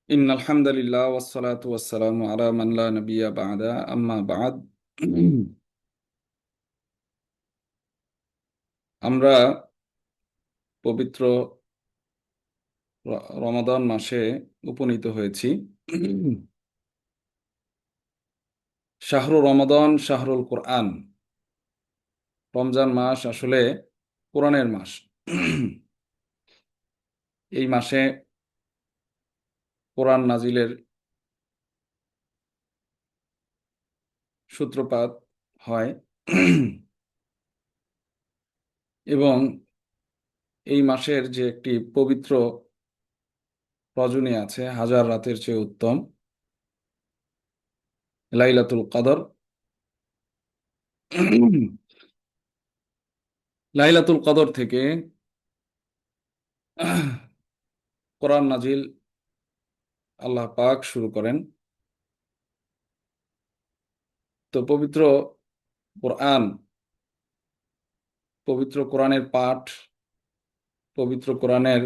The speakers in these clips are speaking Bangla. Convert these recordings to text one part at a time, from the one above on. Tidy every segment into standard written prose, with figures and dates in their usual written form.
ইন্নাল হামদালিল্লাহ ওয়াসসালাতু ওয়াসসালামু আলা মান লা নাবিয়্যা বা'দা আম্মা বা'দ। আমরা পবিত্র রমাদান মাসে উপনীত হয়েছি। শাহরু রমাদান শাহরুল কোরআন। রমজান মাস আসলে কোরআনের মাস। এই মাসে কোরআন নাজিলের সূত্রপাত হয়। এবং এই মাসের যে একটি পবিত্র রজনী আছে, হাজার রাতের চেয়ে উত্তম, লাইলাতুল কদর। লাইলাতুল কদর থেকে কোরআন নাজিল আল্লাহ পাক শুরু করেন। তো কোরআন পবিত্র কোরআনের পাঠ, পবিত্র কোরআনের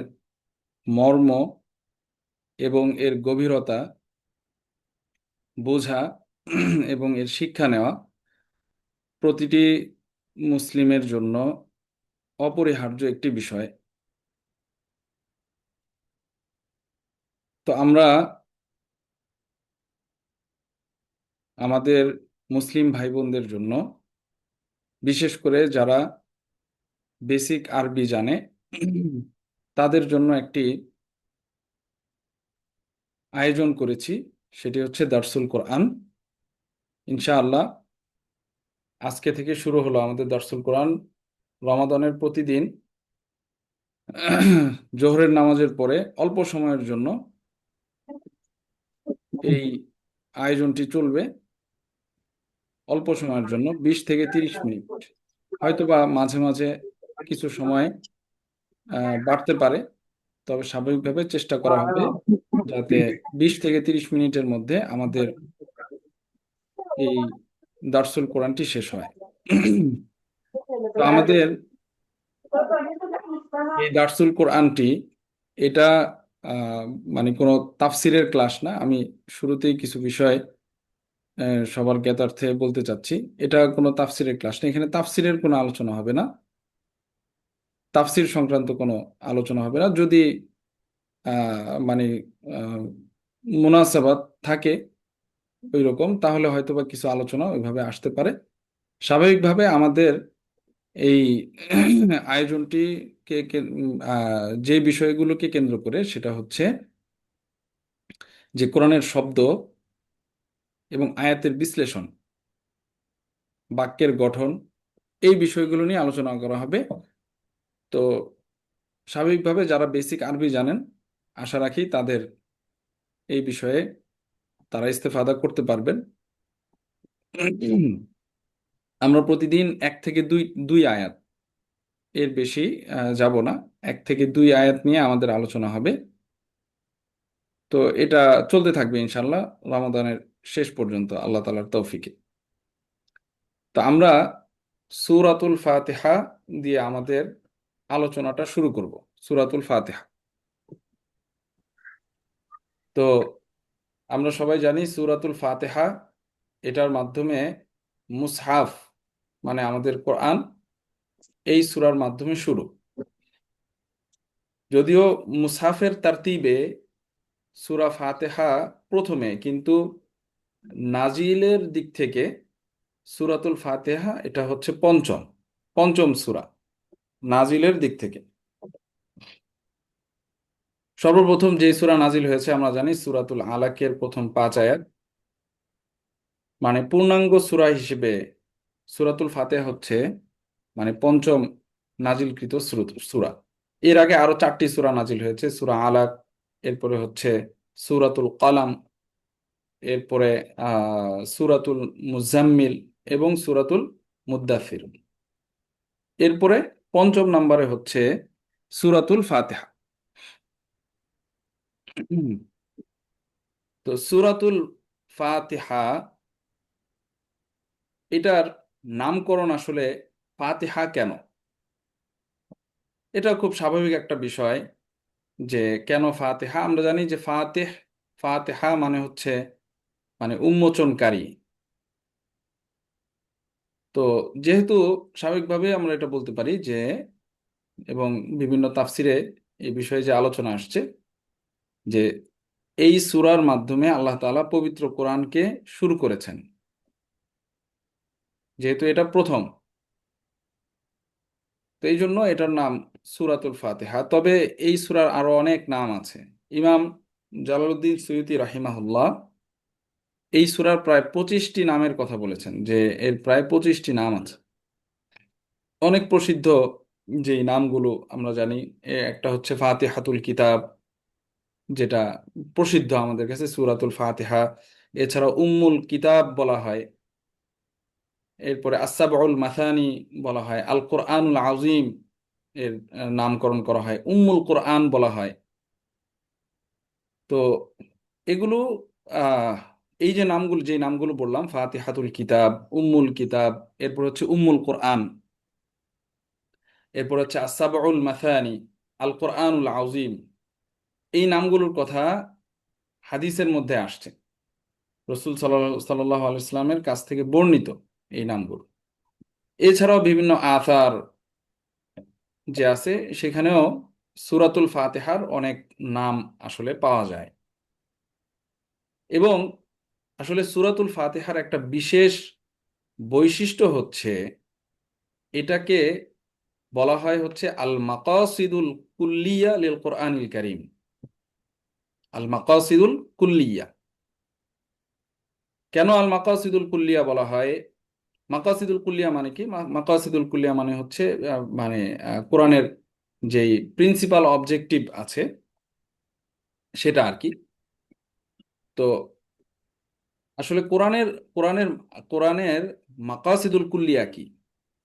মর্ম এবং এর গভীরতা বোঝা এবং এর শিক্ষা নেওয়া প্রতিটি মুসলিমের জন্য অপরিহার্য একটি বিষয়। তো আমরা আমাদের মুসলিম ভাই বোনদের জন্য, বিশেষ করে যারা বেসিক আরবি জানে, তাদের জন্য একটি আয়োজন করেছি। সেটি হচ্ছে দারসুল কোরআন। ইনশাআল্লাহ আজকে থেকে শুরু হলো আমাদের দারসুল কোরআন। রমাদানের প্রতিদিন জোহরের নামাজের পরে অল্প সময়ের জন্য এই আয়োজনটি চলবে। অল্প সময়ের জন্য 20 থেকে 30 মিনিট, হয়তোবা মাঝে মাঝে কিছু সময় বাড়তে পারে, তবে স্বাভাবিকভাবে চেষ্টা করা হবে যাতে 20 থেকে 30 মিনিটের মধ্যে আমাদের এই দারসুল কোরআনটি শেষ হয়। তো আমাদের এই দারসুল কোরআনটি, এটা আহ, মানে কোনো তাফসিরের ক্লাস না। আমি শুরুতেই কিছু বিষয় সবার জ্ঞাতার্থে বলতে চাচ্ছি। এটা কোনো তাফসিরের ক্লাস না, এখানে তাফসিরের কোনো আলোচনা হবে না, তাফসির সংক্রান্ত কোনো আলোচনা হবে না। যদি মানে আহ, মুনাসাবাত থাকে ওই রকম, তাহলে হয়তোবা কিছু আলোচনা ওইভাবে আসতে পারে। স্বাভাবিকভাবে আমাদের এই আয়োজনটি যে বিষয়গুলোকে কেন্দ্র করে, সেটা হচ্ছে যে কোরআনের শব্দ এবং আয়াতের বিশ্লেষণ, বাক্যের গঠন, এই বিষয়গুলো নিয়ে আলোচনা করা হবে। তো স্বাভাবিকভাবে যারা বেসিক আরবি জানেন, আশা রাখি তাদের এই বিষয়ে তারা ইস্তেফাদা করতে পারবেন। আমরা প্রতিদিন 1 থেকে 2 দুই আয়াত, এর বেশি যাব না। 1 থেকে 2 আয়াত নিয়ে আমাদের আলোচনা হবে। তো এটা চলতে থাকবে ইনশাল্লাহ রমাদানের শেষ পর্যন্ত, আল্লাহ তাআলার তৌফিকে। তো আমরা সূরাতুল ফাতিহা দিয়ে আমাদের আলোচনাটা শুরু করব। সূরাতুল ফাতিহা। তো আমরা সবাই জানি সূরাতুল ফাতিহা, এটার মাধ্যমে মুসহাফ, মানে আমাদের কোরআন, এই সূরার মাধ্যমে শুরু। যদিও মুসহাফের তারতিবে সূরা ফাতিহা প্রথমে, কিন্তু নাজিলের দিক থেকে সূরাতুল ফাতিহা এটা হচ্ছে পঞ্চম পঞ্চম সূরা নাজিলের দিক থেকে। সর্বপ্রথম যে সূরা নাজিল হয়েছে আমরা জানি সূরাতুল আলাকের প্রথম 5 আয়াত। মানে পূর্ণাঙ্গ সূরা হিসেবে সূরাতুল ফাতিহা হচ্ছে মানে পঞ্চম নাজিলকৃত সূরা। এর আগে আরো 4টি সূরা নাজিল হয়েছে: সূরা আলাক, এরপরে হচ্ছে সূরাতুল কলাম, এরপরে সূরাতুল মুজাম্মিল এবং সূরাতুল মুদ্দাফির। এরপরে পঞ্চম নম্বরে হচ্ছে সূরাতুল ফাতিহা। হুম। তো সূরাতুল ফাতিহা, এটার নামকরণ আসলে ফাতিহা কেন, এটা খুব স্বাভাবিক একটা বিষয়। যে কেন ফাতিহা? আমরা জানি যে ফাতিহ ফাতিহা মানে হচ্ছে মানে উন্মোচনকারী। তো যেহেতু স্বাভাবিকভাবে আমরা এটা বলতে পারি যে, এবং বিভিন্ন তাফসিরে এই বিষয়ে যে আলোচনা আসছে, যে এই সূরার মাধ্যমে আল্লাহ তাআলা পবিত্র কোরআনকে শুরু করেছেন, যেহেতু এটা প্রথম। তো এই জন্য এটার নাম সূরাতুল ফাতিহা। তবে এই সূরার আরো অনেক নাম আছে। ইমাম জালালউদ্দিন সুয়ুতী রাহিমাহুল্লাহ এই সূরার প্রায় 25টি নামের কথা বলেছেন, যে এর প্রায় 25টি নাম আছে। অনেক প্রসিদ্ধ যেই নামগুলো আমরা জানি, একটা হচ্ছে ফাতিহাতুল কিতাব, যেটা প্রসিদ্ধ আমাদের কাছে, সূরাতুল ফাতিহা। এছাড়া উম্মুল কিতাব বলা হয়। এরপরে আসসাবউল মাসানি বলা হয়। আল কোরআনুল আযীম এর নামকরণ করা হয়, উম্মুল কোরআন বলা হয়। তো এগুলো আহ এই যে নামগুলো, যে নামগুলো বললাম, ফাতিহাতুল কিতাব, উম্মুল কিতাব, এরপর হচ্ছে উম্মুল কোরআন, এরপর হচ্ছে আসসাবউল মাসানি, আল কোরআনুল আযীম, এই নামগুলোর কথা হাদিসের মধ্যে আসছে। রসুল সাল্লাল্লাহু আলাইহি সাল্লামের কাছ থেকে বর্ণিত এই নামগুলো। এছাড়াও বিভিন্ন আথার যে আছে, সেখানেও সূরাতুল ফাতিহার অনেক নাম আসলে পাওয়া যায়। এবং আসলে সূরাতুল ফাতিহার একটা বিশেষ বৈশিষ্ট্য হচ্ছে, এটাকে বলা হয় হচ্ছে আল মাকাসিদুল কুল্লিয়া লিল কোরআনিল কারীম। আল মাকাসিদুল কুল্লিয়া। কেন আল মাকাসিদুল কুল্লিয়া বলা হয়? মাকাসিদুল কুল্লিয়া মানে কি? মাকাসিদুল কুল্লিয়া মানে হচ্ছে মানে কোরআনের যেই প্রিন্সিপাল অবজেক্টিভ আছে, সেটা আর কি। তো আসলে কোরআনের কোরআনের মাকাসিদুল কুল্লিয়া কি,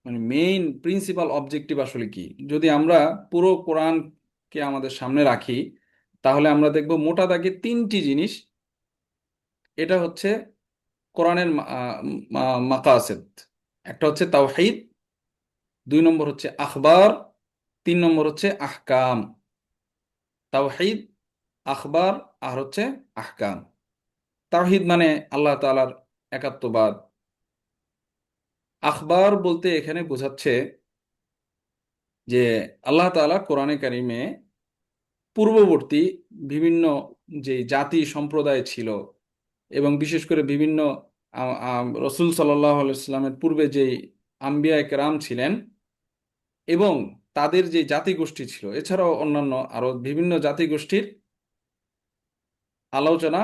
মানে মেইন প্রিন্সিপাল অবজেক্টিভ আসলে কি, যদি আমরা পুরো কোরআনকে আমাদের সামনে রাখি, তাহলে আমরা দেখব মোটা দাগে তিনটি জিনিস। এটা হচ্ছে কোরআনের মাকাসিদ। একটা হচ্ছে তাওহীদ, 2 নম্বর হচ্ছে আখবার, 3 নম্বর হচ্ছে আহকাম। তাওহীদ, আখবার, আর হচ্ছে আহকাম। তাওহীদ মানে আল্লাহ তাআলার একাত্মবাদ। আখবার বলতে এখানে বোঝাচ্ছে যে আল্লাহ তাআলা কোরআনে কারিমে পূর্ববর্তী বিভিন্ন যে জাতি সম্প্রদায় ছিল, এবং বিশেষ করে বিভিন্ন রসুল সাল্লাল্লাহু আলাইহি সাল্লামের পূর্বে যে আম্বিয়া কেরাম ছিলেন, এবং তাদের যে জাতিগোষ্ঠী ছিল, এছাড়াও অন্যান্য আরো বিভিন্ন জাতিগোষ্ঠীর আলোচনা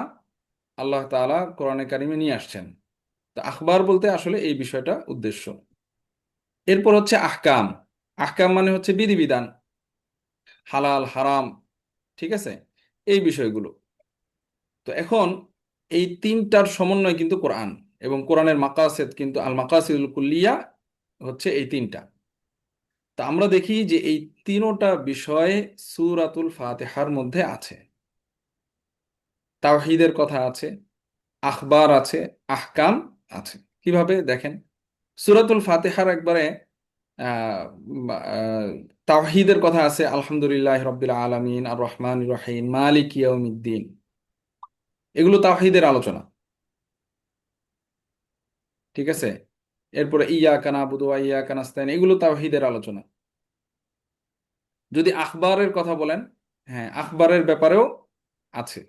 আল্লাহ তাআলা কোরআনে কারিমে নিয়ে আসছেন। তো আখবার বলতে আসলে এই বিষয়টা উদ্দেশ্য। এরপর হচ্ছে আহকাম। আহকাম মানে হচ্ছে বিধিবিধান, হালাল হারাম, ঠিক আছে, এই বিষয়গুলো। তো এখন এই তিনটার সমন্বয় কিন্তু কোরআন, এবং কোরআনের মাকাসিদ কিন্তু আল মাকাসিদুল কুল্লিয়া হচ্ছে এই তিনটা। তা আমরা দেখি যে এই তিনোটা বিষয় সূরাতুল ফাতিহার মধ্যে আছে। তাওহীদের কথা আছে, আখবার আছে, আহকাম আছে। কিভাবে দেখেন, সূরাতুল ফাতিহার একবারে আহ, আহ, তাওহীদের কথা আছে, আলহামদুলিল্লাহ রাব্বিল আলামিন আর রহমানির রহিম মালিক ইয়াউমিদ্দিন। এগুলো তাওহীদের আলোচনা, ঠিক আছে। এরপরে ইয়াকা নাবুদু ওয়া ইয়াকা নাস্তাইন, এগুলো তাওহীদের আলোচনা। যদি আখবারের কথা বলেন, হ্যাঁ, আখবারের ব্যাপারেও আছে।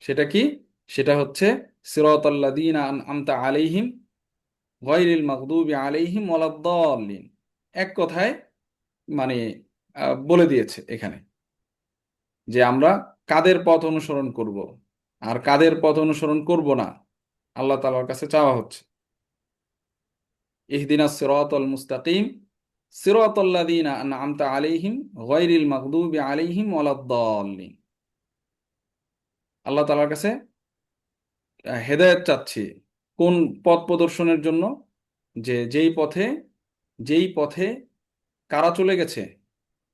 সেটা কি? সেটা হচ্ছে সিরাতাল্লাযীনা আনআমতা আলাইহিম গায়রিল মাগদুবি আলাইহিম ওয়ালাদ-দাল্লিন। এক কথায় মানে বলে দিয়েছে এখানে যে আমরা কাদের পথ অনুসরণ করব আর কাদের পথ অনুসরণ করব না, আল্লাহ তাআলার কাছে চাওয়া হচ্ছে। ইহদিনাস সিরাতাল মুস্তাকিম সিরাতাল্লাযীনা আনআমতা আলাইহিম গায়রিল মাগদুবি আলাইহিম ওয়ালাদ-দাল্লিন। আল্লাহ তাআলার কাছে হেদায়েত চাচ্ছি কোন পথ প্রদর্শনের জন্য? যে যেই পথে কারা চলে গেছে,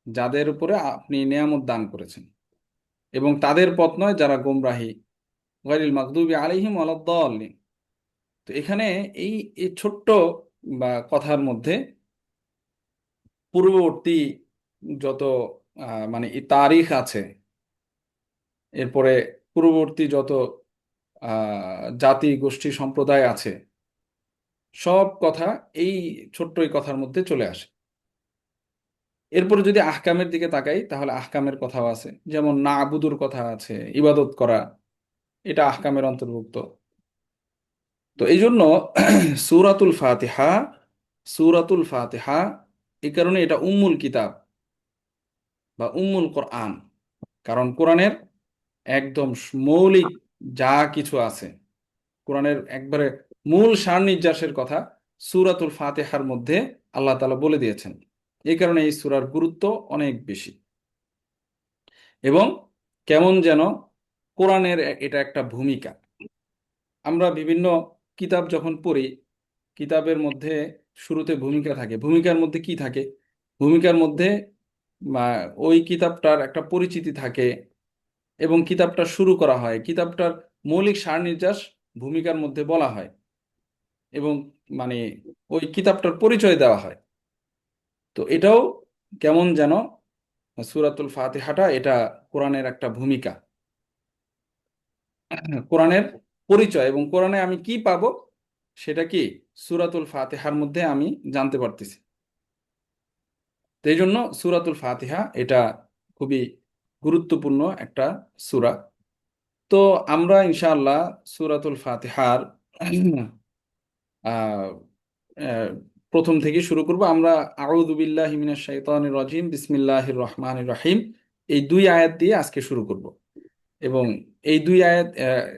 যাদের উপরে আপনি নেয়ামত দান করেছেন, এবং তাদের পথ নয় যারা গোমরাহী, গায়রিল মাগদুবি আলাইহিম ওয়ালাদ-দাল্লিন। তো এখানে এই এই ছোট্ট বা কথার মধ্যে পূর্ববর্তী যত মানে এই তারিখ আছে, এরপরে পূর্ববর্তী যত জাতি গোষ্ঠী সম্প্রদায় আছে, সব কথা এই ছোট্ট এই কথার মধ্যে চলে আসে। এরপরে যদি আহকামের দিকে তাকাই, তাহলে আহকামের কথাও আছে, যেমন না আবুদুর কথা আছে, ইবাদত করা, এটা আহকামের অন্তর্ভুক্ত। তো এই জন্য সূরাতুল ফাতিহা, সূরাতুল ফাতিহা এই কারণে এটা উম্মুল কিতাব বা উম্মুল কোরআন। কারণ কোরআনের একদম মৌলিক যা কিছু আছে, কোরআনের একবারে মূল সার নির্যাসের কথা সূরাতুল ফাতিহার মধ্যে আল্লাহ তাআলা বলে দিয়েছেন। এই কারণে এই সূরার গুরুত্ব অনেক বেশি। এবং কেমন যেন কোরআনের এটা একটা ভূমিকা। আমরা বিভিন্ন কিতাব যখন পড়ি, কিতাবের মধ্যে শুরুতে ভূমিকা থাকে। ভূমিকার মধ্যে কি থাকে? ভূমিকার মধ্যে ওই কিতাবটার একটা পরিচিতি থাকে, এবং কিতাবটা শুরু করা হয়, কিতাবটার মৌলিক সার নির্যাস ভূমিকার মধ্যে বলা হয়, এবং মানে ওই কিতাবটার পরিচয় দেওয়া হয়। তো এটাও কেমন যেন সূরাতুল ফাতিহাটা এটা কোরআনের একটা ভূমিকা, কোরআনের পরিচয়। এবং কোরআনে আমি কি পাবো সেটা কি সূরাতুল ফাতিহার মধ্যে আমি জানতে পারতেছি। তো এই জন্য সূরাতুল ফাতিহা এটা খুবই গুরুত্বপূর্ণ একটা সূরা। তো আমরা ইনশাআল্লাহ সূরাতুল ফাতিহার আহ, আহ, প্রথম থেকে শুরু করব আমরা। আউযু বিল্লাহি মিনাশ শাইতানির রাজিম, বিসমিল্লাহির রহমানির রহিম, এই দুই আয়াত দিয়ে আজকে শুরু করব। এবং এই দুই আয়াত,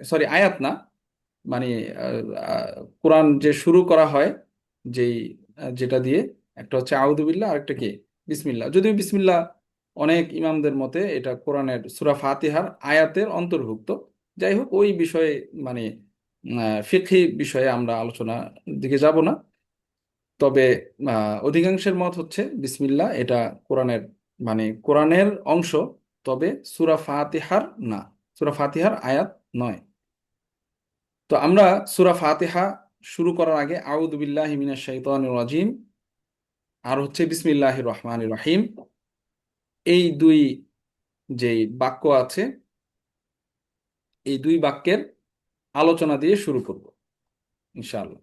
সরি আয়াত না, মানে আহ, আহ, কোরআন যে শুরু করা হয় যেই যেটা দিয়ে, একটা হচ্ছে আউযু বিল্লাহ, আরেকটা কি বিসমিল্লাহ। যদিও বিসমিল্লাহ অনেক ইমামদের মতে এটা কোরআনের সূরা ফাতিহার আয়াতের অন্তর্ভুক্ত। যাই হোক, ওই বিষয়ে মানে ফিকহি বিষয়ে আমরা আলোচনা দিকে যাব না। তবে অধিকাংশের মত হচ্ছে বিসমিল্লাহ এটা কোরআনের কোরআনের অংশ, তবে সূরা ফাতিহার না, সূরা ফাতিহার আয়াত নয়। তো আমরা সূরা ফাতিহা শুরু করার আগে আউযু বিল্লাহি মিনাশ শাইতানির রাজিম আর হচ্ছে বিসমিল্লাহির রহমানির রহিম, এই দুই যেই বাক্য আছে, এই দুই বাক্যের আলোচনা দিয়ে শুরু করব ইনশাআল্লাহ।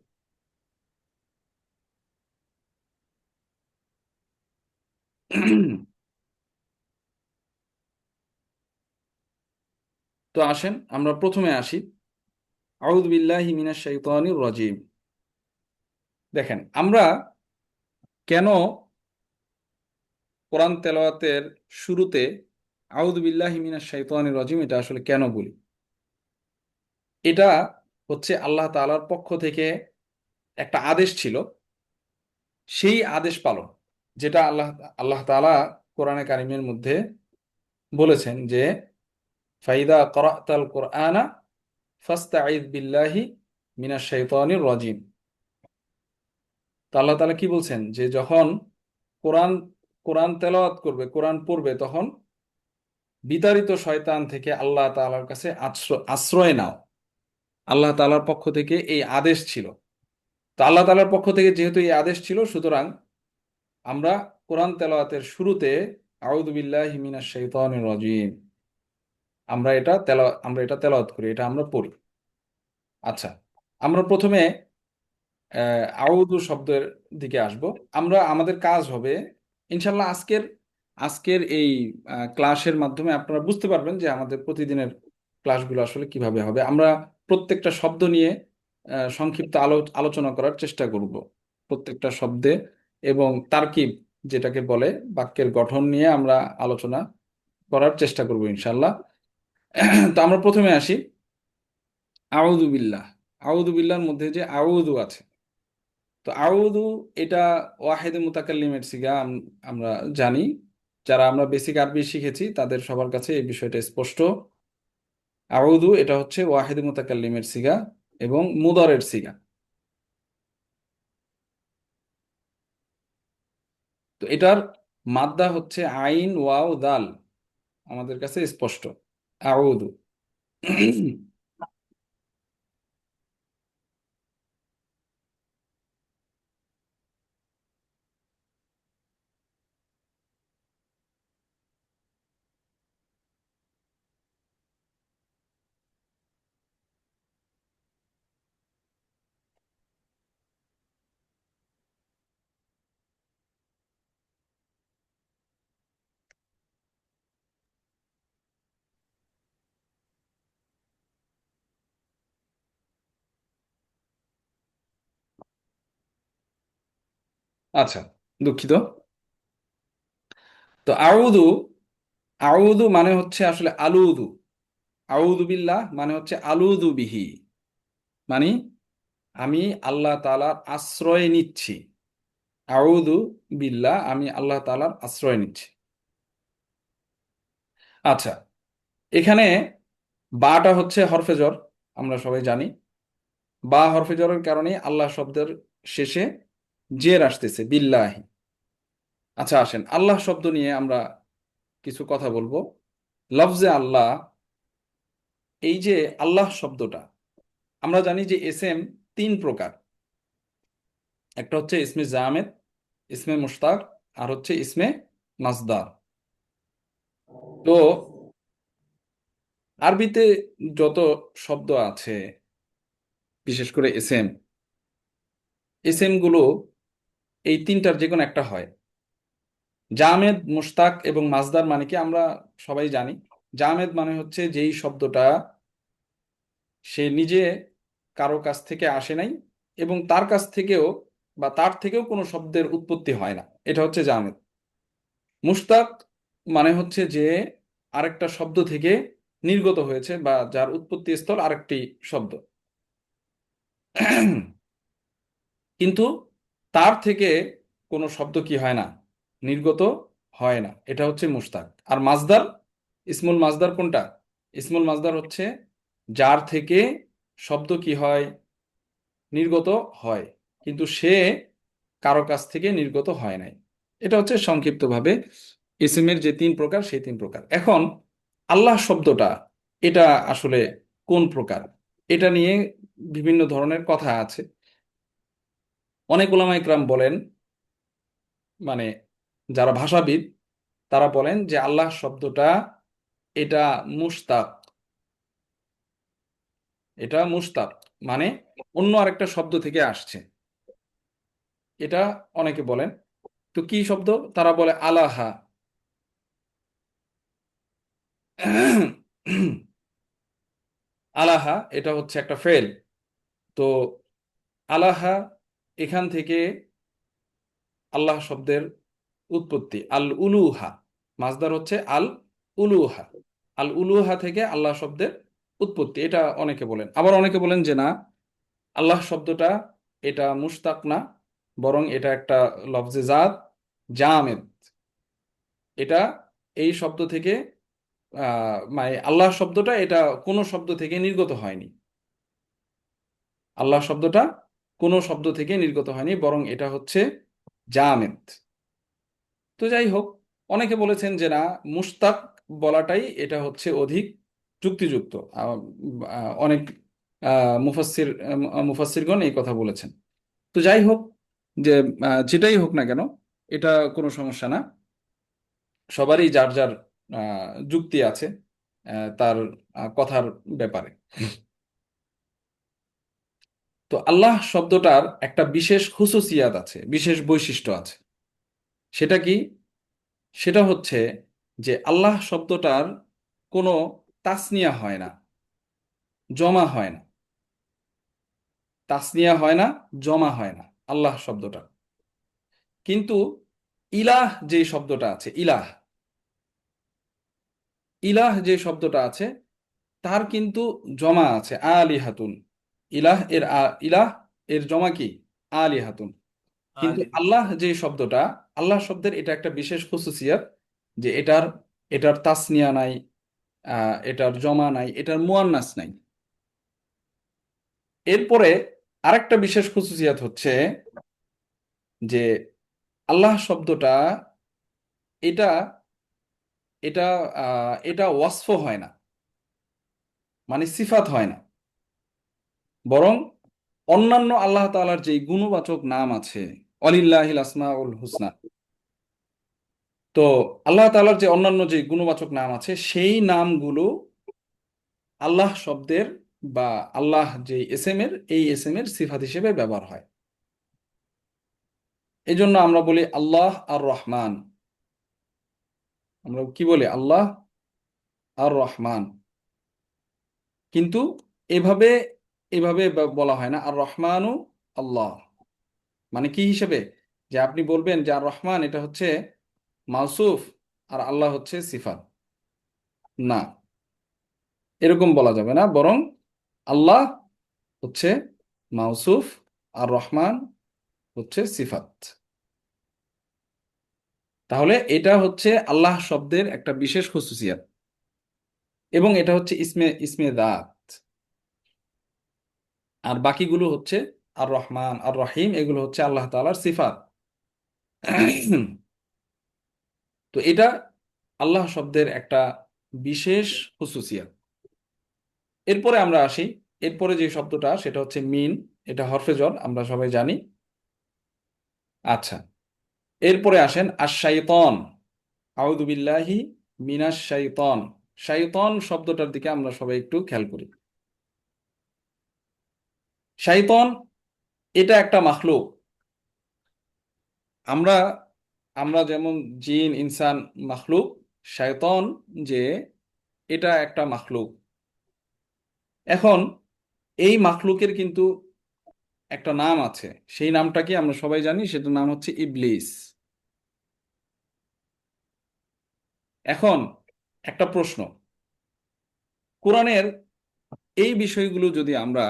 তো আসেন আমরা প্রথমে আসি। আউযু বিল্লাহি মিনাশ শাইতানির রাজিম। দেখেন, আমরা কেন কোরআন তেলাওয়াতের শুরুতে আউযু বিল্লাহি মিনাশ শাইতানির রাজিম এটা আসলে কেন বলি? এটা হচ্ছে আল্লাহ তাআলার পক্ষ থেকে একটা আদেশ ছিল, সেই আদেশ পালন। যেটা আল্লাহ আল্লাহ তাআলা কোরআনে কারিমের মধ্যে বলেছেন যে ফাইদা ক্রাতাল কোরআনা ফাস্তাঈদ বিল্লাহি মিনাশ শাইতানির রাজিম। তো আল্লাহ তাআলা কি বলছেন যে যখন কোরআন কোরআন তেলাওয়াত করবে, কোরআন পড়বে, তখন বিতাড়িত শয়তান থেকে আল্লাহ তাআলার কাছে আশ্রয় নাও। আল্লাহ তাআলার পক্ষ থেকে এই আদেশ ছিল। তো আল্লাহ তাআলার পক্ষ থেকে যেহেতু এই আদেশ ছিল, সুতরাং আমরা কোরআন তেলাওয়াতের শুরুতে আউযু বিল্লাহি মিনাশ শাইতানির রাজিম আমরা এটা তেলাওয়াত করি, এটা আমরা পড়ি। আচ্ছা, আমরা প্রথমে আউযু শব্দের দিকে আসব। আমরা আমাদের কাজ হবে ইনশাল্লাহ আজকের এই ক্লাসের মাধ্যমে আপনারা বুঝতে পারবেন যে আমাদের প্রতিদিনের ক্লাসগুলো আসলে কিভাবে হবে। আমরা প্রত্যেকটা শব্দ নিয়ে সংক্ষিপ্ত আলোচনা করার চেষ্টা করব, প্রত্যেকটা শব্দে। এবং তারকিব যেটাকে বলে, বাক্যের গঠন নিয়ে আমরা আলোচনা করার চেষ্টা করব ইনশাল্লাহ। তো আমরা প্রথমে আসি আউযু বিল্লাহ। আউযু বিল্লাহর মধ্যে যে আউযু আছে, তো আউযু এটা ওয়াহিদে মুতাকাল্লিমের সিগা। আমরা জানি, যারা আমরা বেসিক আরবি শিখেছি তাদের সবার কাছে এই বিষয়টা স্পষ্ট। আউযু এটা হচ্ছে ওয়াহিদে মুতাকাল্লিমের সিগা এবং মুদারের সিগা। তো এটার মাদ্দা হচ্ছে আইন ওয়াও দাল, আমাদের কাছে স্পষ্ট। আউযু। আচ্ছা, দুঃখিত। তো আউযু, আউযু মানে হচ্ছে আসলে আলুযু। আউযু বিল্লাহ মানে হচ্ছে আলুযু বিহি, মানে আমি আল্লাহ তাআলার আশ্রয় নিচ্ছি। আউযু বিল্লাহ, আমি আল্লাহ তাআলার আশ্রয় নিচ্ছি। আচ্ছা, এখানে বাটা হচ্ছে হরফে জর, আমরা সবাই জানি। বা হরফে জরের কারণে আল্লাহ শব্দের শেষে জের আসতেছে, বিল্লাহি। আচ্ছা, আসেন আল্লাহ শব্দ নিয়ে আমরা কিছু কথা বলবো। লফজে আল্লাহ, এই যে আল্লাহ শব্দটা, আমরা জানি যে এসএম তিন প্রকার। একটা হচ্ছে ইসমে জামেদ, ইসমে মুশতাক, আর হচ্ছে ইসমে মাসদার। তো আরবিতে যত শব্দ আছে, বিশেষ করে এসএম, এসএম গুলো এই তিনটার যে কোনো একটা হয়। জামেদ, মুশতাক এবং মাসদার মানে কি আমরা সবাই জানি। জামেদ মানে হচ্ছে যেই শব্দটা সে নিজে কারো কাছ থেকে আসে নাই, এবং তার কাছ থেকেও বা তার থেকেও কোনো শব্দের উৎপত্তি হয় না, এটা হচ্ছে জামেদ। মুশতাক মানে হচ্ছে যে আরেকটা শব্দ থেকে নির্গত হয়েছে, বা যার উৎপত্তি স্থল আরেকটি শব্দ, কিন্তু তার থেকে কোনো শব্দ কি হয় না, নির্গত হয় না, এটা হচ্ছে মুশতাক। আর মাজদার, ইসমুল মাজদার কোনটা? ইসমুল মাজদার হচ্ছে যার থেকে শব্দ কি হয়, নির্গত হয়, কিন্তু সে কারো কাছ থেকে নির্গত হয় নাই। এটা হচ্ছে সংক্ষিপ্তভাবে ইসমের যে তিন প্রকার, সেই তিন প্রকার। এখন আল্লাহ শব্দটা, এটা আসলে কোন প্রকার, এটা নিয়ে বিভিন্ন ধরনের কথা আছে। অনেক উলামা ইকরাম বলেন, মানে যারা ভাষাবিদ, তারা বলেন যে আল্লাহ শব্দটা এটা মুশতাক। এটা মুশতাক মানে অন্য আরেকটা শব্দ থেকে আসছে, এটা অনেকে বলেন। তো কি শব্দ? তারা বলে আলাহা। আলাহা এটা হচ্ছে একটা ফেল। তো আলাহা, এখান থেকে আল্লাহ শব্দের উৎপত্তি। আল উলুহা, মাজদার হচ্ছে আল উলুহা। আল উলুহা থেকে আল্লাহ শব্দের উৎপত্তি, এটা অনেকে বলেন। আবার অনেকে বলেন যে না, আল্লাহ শব্দটা এটা মুশতাক না, বরং এটা একটা লফজে জাত, জামেদ। এটা এই শব্দ থেকে মানে আল্লাহ শব্দটা এটা কোনো শব্দ থেকে নির্গত হয়নি। আল্লাহ শব্দটা কোনো শব্দ থেকে নির্গত হয়নি, বরং এটা হচ্ছে জামেদ। তো যাই হোক, অনেকে বলেছেন যে না, মুশতাক বলাটাই এটা হচ্ছে অধিক যুক্তিযুক্ত। অনেক মুফাসসিরগণ এই কথা বলেছেন। তো যাই হোক, যে যেটাই হোক না কেন, এটা কোনো সমস্যা না। সবারই যার যার যুক্তি আছে তার কথার ব্যাপারে। তো আল্লাহ শব্দটার একটা বিশেষ খুসুসিয়াত আছে, বিশেষ বৈশিষ্ট্য আছে। সেটা কি? সেটা হচ্ছে যে আল্লাহ শব্দটার কোনো তাসনিয়া হয় না, জমা হয় না। তাসনিয়া হয় না, জমা হয় না আল্লাহ শব্দটা। কিন্তু ইলাহ যে শব্দটা আছে, ইলাহ, ইলাহ যে শব্দটা আছে, তার কিন্তু জমা আছে আলিহাতুন। ইলাহ এর ইলাহ এর জমা কি? আলিহাতুন। কিন্তু আলী। আল্লাহ যে শব্দটা, আল্লাহ শব্দের এটা একটা বিশেষ খুসুসিয়াত, যে এটার এটার তাসনিয়া নাই, এটার জমা নাই, এটার মুয়ান্নাস নাই। এরপরে আরেকটা বিশেষ খুসুসিয়াত হচ্ছে যে আল্লাহ শব্দটা এটা এটা এটা ওয়াসফ হয় না, মানে সিফাত হয় না, বরং অন্যান্য আল্লাহ তাআলার যে গুণবাচক নাম আছে, অলিল্লাহিল আসমাউল হুসনা। তো আল্লাহ তাআলার যে অন্যান্য যে গুণবাচক নাম আছে, সেই নামগুলো আল্লাহ শব্দের বা আল্লাহ যে এসএম এর, এই এসএম এর সিফাত হিসেবে ব্যবহার হয়। এই জন্য আমরা বলি আল্লাহ আর রহমান। আমরা কি বলি? আল্লাহ আর রহমান। কিন্তু এভাবে এভাবে বলা হয় না আর রহমানু আল্লাহ, মানে কি হিসেবে? যে আপনি বলবেন যে আর রহমান এটা হচ্ছে মাউসুফ আর আল্লাহ হচ্ছে সিফাত। না, এরকম বলা যাবে না, বরং আল্লাহ হচ্ছে মাউসুফ আর রহমান হচ্ছে সিফাত। তাহলে এটা হচ্ছে আল্লাহ শব্দের একটা বিশেষ খুসুসিয়াত, এবং এটা হচ্ছে ইসমে ইসমে দাত। আর বাকিগুলো হচ্ছে আর রহমান আর রহিম, এগুলো হচ্ছে আল্লাহ তাআলার সিফাত। তো এটা আল্লাহ শব্দের একটা বিশেষ খুসুসিয়াত। এরপরে আমরা আসি, এরপরে যে শব্দটা সেটা হচ্ছে মিন। এটা হরফে জ্বর, আমরা সবাই জানি। আচ্ছা, এরপরে আসেন আশ-শাইতান। আউযু বিল্লাহি মিনাশ শাইতান। শাইতান শব্দটার দিকে আমরা সবাই একটু খেয়াল করি। শাইতান এটা একটা মাখলুক। আমরা আমরা যেমন জিন ইনসান মাখলুক, শাইতান যে এটা একটা মাখলুক। এখন এই মাখলুকের কিন্তু একটা নাম আছে, সেই নামটা কি আমরা সবাই জানি, সেটার নাম হচ্ছে ইবলিস। এখন একটা প্রশ্ন, কোরআনের এই বিষয়গুলো যদি আমরা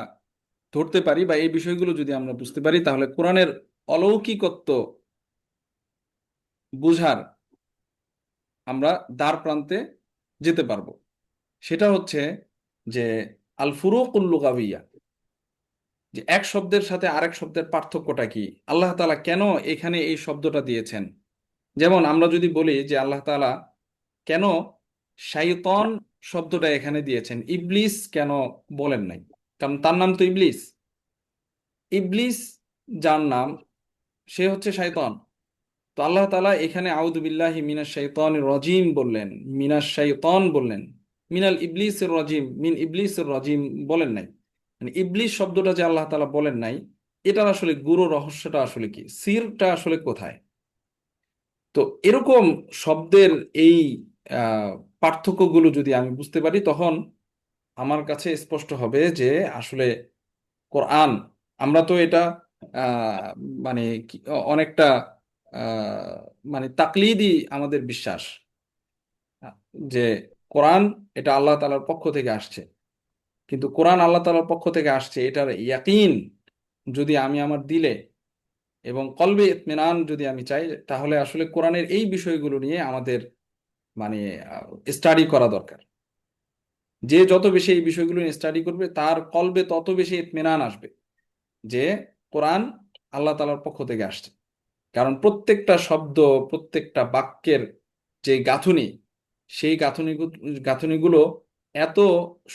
ধরতে পারি বা এই বিষয়গুলো যদি আমরা বুঝতে পারি, তাহলে কোরআনের অলৌকিকত্ব বুঝার আমরা দ্বার প্রান্তে যেতে পারবো। সেটা হচ্ছে যে আল ফুরুকুল লুগাবিয়া, যে এক শব্দের সাথে আরেক শব্দের পার্থক্যটা কি, আল্লাহ তাআলা কেন এখানে এই শব্দটা দিয়েছেন। যেমন আমরা যদি বলি যে আল্লাহ তাআলা কেন শাইতান শব্দটা এখানে দিয়েছেন, ইবলিস কেন বলেন নাই, কারণ তার নাম তো ইবলিস। ইবলিস যার নাম, সে হচ্ছে শয়তান। তো আল্লাহ তাআলা এখানে আউযু বিল্লাহি মিনাশ শাইতানির রাজিম বললেন, মিনাশ শাইতান বললেন, মিনাল ইবলিসির রাজিম, মিন ইবলিসির রাজিম বলেন নাই। মানে ইবলিস শব্দটা যে আল্লাহ তাআলা বলেন নাই, এটার আসলে গুরু রহস্যটা আসলে কি, সিরটা আসলে কোথায়। তো এরকম শব্দের এই আহ, পার্থক্যগুলো যদি আমি বুঝতে পারি, তখন আমার কাছে স্পষ্ট হবে যে আসলে কোরআন, আমরা তো এটা আহ, মানে অনেকটা আহ, মানে তাকলিদি আমাদের বিশ্বাস যে কোরআন এটা আল্লাহ তাআলার পক্ষ থেকে আসছে। কিন্তু কোরআন আল্লাহ তাআলার পক্ষ থেকে আসছে এটার ইয়াকিন যদি আমি আমার দিলে এবং কলবে ইতমিনান যদি আমি চাই, তাহলে আসলে কোরআনের এই বিষয়গুলো নিয়ে আমাদের মানে স্টাডি করা দরকার। যে যত বেশি এই বিষয়গুলো নিয়ে স্টাডি করবে, তার কলবে তত বেশি ইতমিনান আসবে যে কোরআন আল্লাহ তাআলার পক্ষ থেকে আসছে। কারণ প্রত্যেকটা শব্দ, প্রত্যেকটা বাক্যের যে গাঁথুনি, সেই গাঁথুনিগুলো এত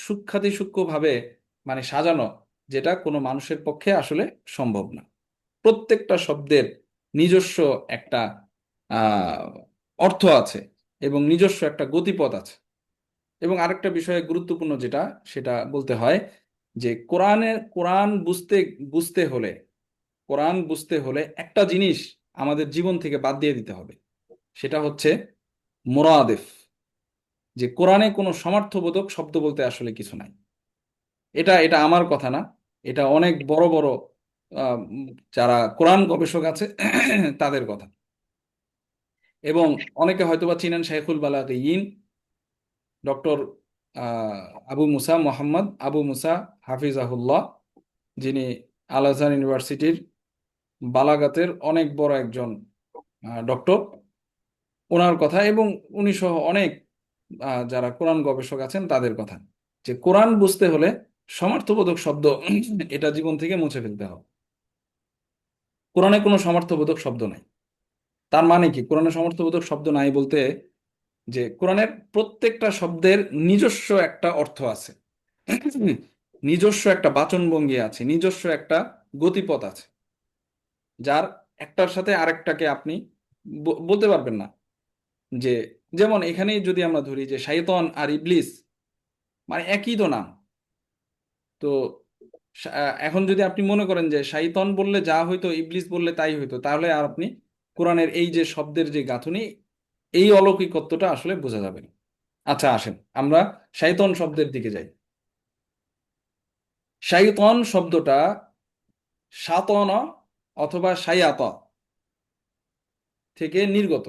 সূক্ষ্মাতি সূক্ষ্মভাবে মানে সাজানো, যেটা কোনো মানুষের পক্ষে আসলে সম্ভব না। প্রত্যেকটা শব্দের নিজস্ব একটা আহ অর্থ আছে এবং নিজস্ব একটা গতিপথ আছে। এবং আরেকটা বিষয়ে গুরুত্বপূর্ণ যেটা, সেটা বলতে হয় যে কোরআন বুঝতে বুঝতে হলে কোরআন বুঝতে হলে একটা জিনিস আমাদের জীবন থেকে বাদ দিয়ে দিতে হবে। সেটা হচ্ছে মুরাদেফ, যে কোরআনে কোনো সমার্থবোধক শব্দ বলতে আসলে কিছু নাই। এটা এটা আমার কথা না, এটা অনেক বড় বড় যারা কোরআন গবেষক আছে তাদের কথা। এবং অনেকে হয়তোবা চিনেন শাইখুল বালাগিয়িন, ডক্টর আবু মুসা, মোহাম্মদ আবু মুসা হাফিজাহুল্লাহ, যিনি আল আজহার ইউনিভার্সিটির বালাগাতের অনেক বড় একজন ডক্টর। ওনার কথা এবং উনি সহ অনেক যারা কোরআন গবেষক আছেন তাদের কথা, যে কোরআন বুঝতে হলে সমার্থবোধক শব্দ এটা জীবন থেকে মুছে ফেলতে হবে। কোরআনে কোনো সমার্থবোধক শব্দ নাই। তার মানে কি, কোরআনে সমার্থবোধক শব্দ নাই বলতে যে কোরআনের প্রত্যেকটা শব্দের নিজস্ব একটা অর্থ আছে, নিজস্ব একটা বাচনভঙ্গি আছে, নিজস্ব একটা গতিপথ আছে, যার একটার সাথে আরেকটাকে আপনি বলতে পারবেন না। যে যেমন এখানেই যদি আমরা ধরি যে শাইতান আর ইবলিস মানে একই তো নাম। তো এখন যদি আপনি মনে করেন যে শাইতান বললে যা হইতো ইবলিস বললে তাই হইতো, তাহলে আর আপনি কোরআনের এই যে শব্দের যে গাঁথুনি, এই অলৌকিকত্বটা আসলে বোঝা যাবে না। আচ্ছা, আসেন আমরা শাইতান শব্দের দিকে যাই। শাইতান শব্দটা সাতনা অথবা শায়াত, থেকে নির্গত।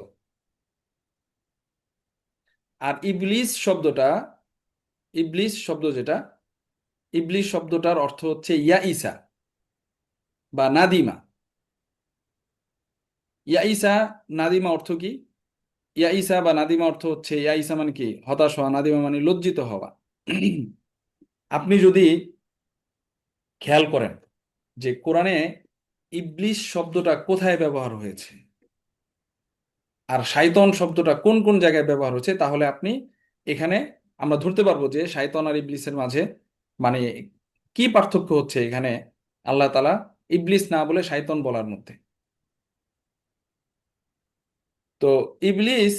আর ইবলিস শব্দটা, ইবলিস শব্দ যেটা, ইবলিস শব্দটার অর্থ হচ্ছে ইয়াইসা বা নাদিমা। ইয়াইসা, নাদিমা অর্থ কি? ইয়াইসা বা নাদিমা অর্থ হচ্ছে, ইয়াইসা মানে কি? হতাশ হওয়া, নাদিমা মানে লজ্জিত হওয়া। আপনি যদি খেয়াল করেন যে কোরআনে ইবলিস শব্দটা কোথায় ব্যবহার হয়েছে আর শাইতান শব্দটা কোন কোন জায়গায় ব্যবহার হয়েছে, তাহলে আপনি এখানে আমরা ধরতে পারবো যে শাইতান আর ইবলিসের মাঝে মানে কি পার্থক্য হচ্ছে এখানে আল্লাহ তাআলা ইবলিস না বলে শাইতান বলার মধ্যে। তো ইবলিস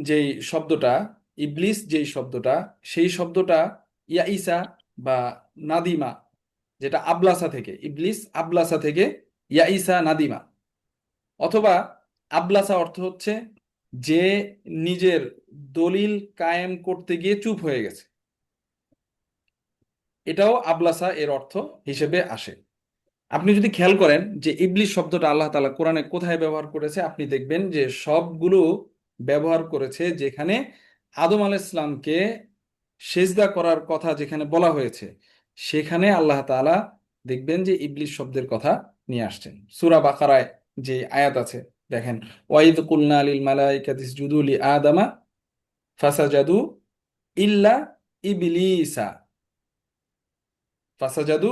যেই শব্দটা, ইবলিস যেই শব্দটা, সেই শব্দটা ইয়াইসা বা নাদিমা, যেটা আবলাসা থেকে, ইবলিস আবলাসা থেকে ইয়াইসা নাদিমা, অথবা আবলাসা অর্থ হচ্ছে যে নিজের দলিল কায়েম করতে গিয়ে চুপ হয়ে গেছে, এটাও আবলাসা এর অর্থ হিসেবে আসে। আপনি যদি খেয়াল করেন যে ইবলিস শব্দটা আল্লাহ তাআলা কোরআনে কোথায় ব্যবহার করেছে, আপনি দেখবেন যে সবগুলো ব্যবহার করেছে যেখানে আদম আলাইহিস সালামকে সেজদা করার কথা যেখানে বলা হয়েছে, সেখানে আল্লাহ তাআলা দেখবেন যে ইবলিস শব্দের কথা নিয়ে আসছেন। সূরা বাকারায় যে আয়াত আছে, দেখেন, ওয়াইদ কুলনা লিল মালাইকাতি ইসজুদু লি আদামা ফাসাজাদু ইল্লা ইবলিসা, ফাসাজাদু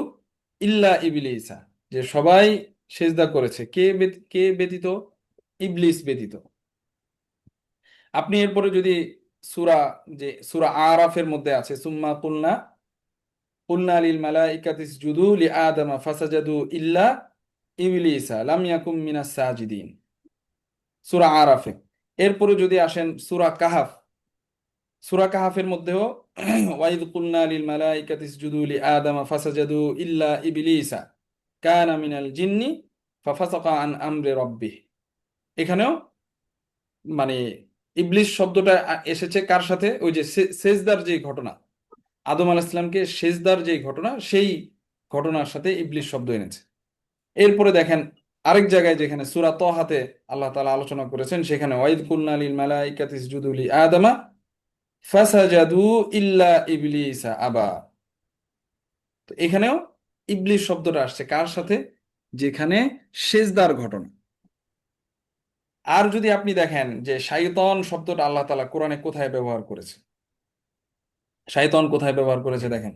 ইল্লা ইবলিসা, যে সবাই সেজদা করেছে, কে ব্যতীত? ইবলিস ব্যতীত। আপনি এরপরে যদি সূরা, যে সূরা আরাফের মধ্যে আছে, সুম্মা কুলনা কুলনা লিল মালাইকাতি ইসজুদু লি আদামা ফাসাজাদু ইল্লা ইবলিসা লাম ইয়াকুম মিনাস সাজিদিন, সূরা আরাফে। এরপরে যদি আসেন সূরা কাহাফ, সূরা কাহাফের মধ্যেও ওয়াইদ কুলনা লিল মালাইকাতি ইসজুদু লি আদামা ফাসাজাদু ইল্লা ইবলিসা কানা মিনাল জিন্নি ফাফাসাকা আন আমরি রাব্বিহ। এখানেও মানে ইবলিস শব্দটা এসেছে কার সাথে? ওই যে সেজদার যে ঘটনা, আদম আলাইহিস সালামকে সেজদার যে ঘটনা, সেই ঘটনার সাথে ইবলিস শব্দ এনেছে। এরপরে দেখেন আরেক জায়গায় যেখানে সূরা তহাতে আল্লাহ তাআলা আলোচনা করেছেন, সেখানে ওয়াইদ কুলনা লিল মালাইকাতি ইসজুদু লি আদামা ফাসাজাদু ইল্লা ইবলিসা আবা। তো এখানেও ইবলিস শব্দটা আসছে কার সাথে? যেখানে সেজদার ঘটনা। আর যদি আপনি দেখেন যে শাইতান শব্দটা আল্লাহ তাআলা কোরআনে কোথায় ব্যবহার করেছে, শাইতান কোথায় ব্যবহার করেছে দেখেন,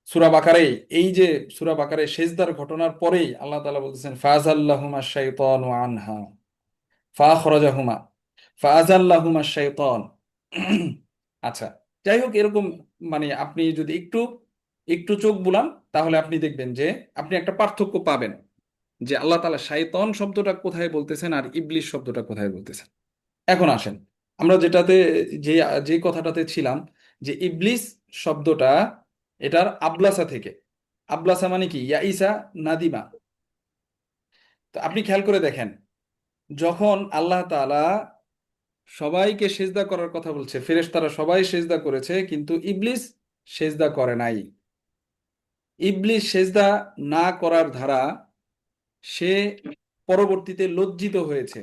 সূরা বাকারায়, এই যে সূরা বাকারায় সেজদার ঘটনার পরেই আল্লাহ তাআলা বলতেছেন ফাযাল্লাহুমা শাইতানু আনহা ফাখরাজাহুমা ফাযাল্লাহুমা শাইতান। আচ্ছা, যাই হোক, এরকম আপনি যদি একটু একটু চোখ বুলান, তাহলে আপনি দেখবেন যে আপনি একটা পার্থক্য পাবেন যে আল্লাহ তাআলা শাইতান শব্দটা কোথায় বলতেছেন আর ইবলিস শব্দটা কোথায় বলতেছেন। এখন আসেন আমরা যেটাতে, যে যে কথাটাতে ছিলাম, যে ইবলিস শব্দটা এটার আবলাসা থেকে, আবলাসা মানে কি? ইয়াইসা নাদিমা। তো আপনি খেয়াল করে দেখেন, যখন আল্লাহ তাআলা সবাইকে সেজদা করার কথা বলছে, ফেরেশতারা সবাই সেজদা করেছে, কিন্তু ইবলিস সেজদা করে নাই। ইবলিস সেজদা না করার ধারা, সে পরবর্তীতে লজ্জিত হয়েছে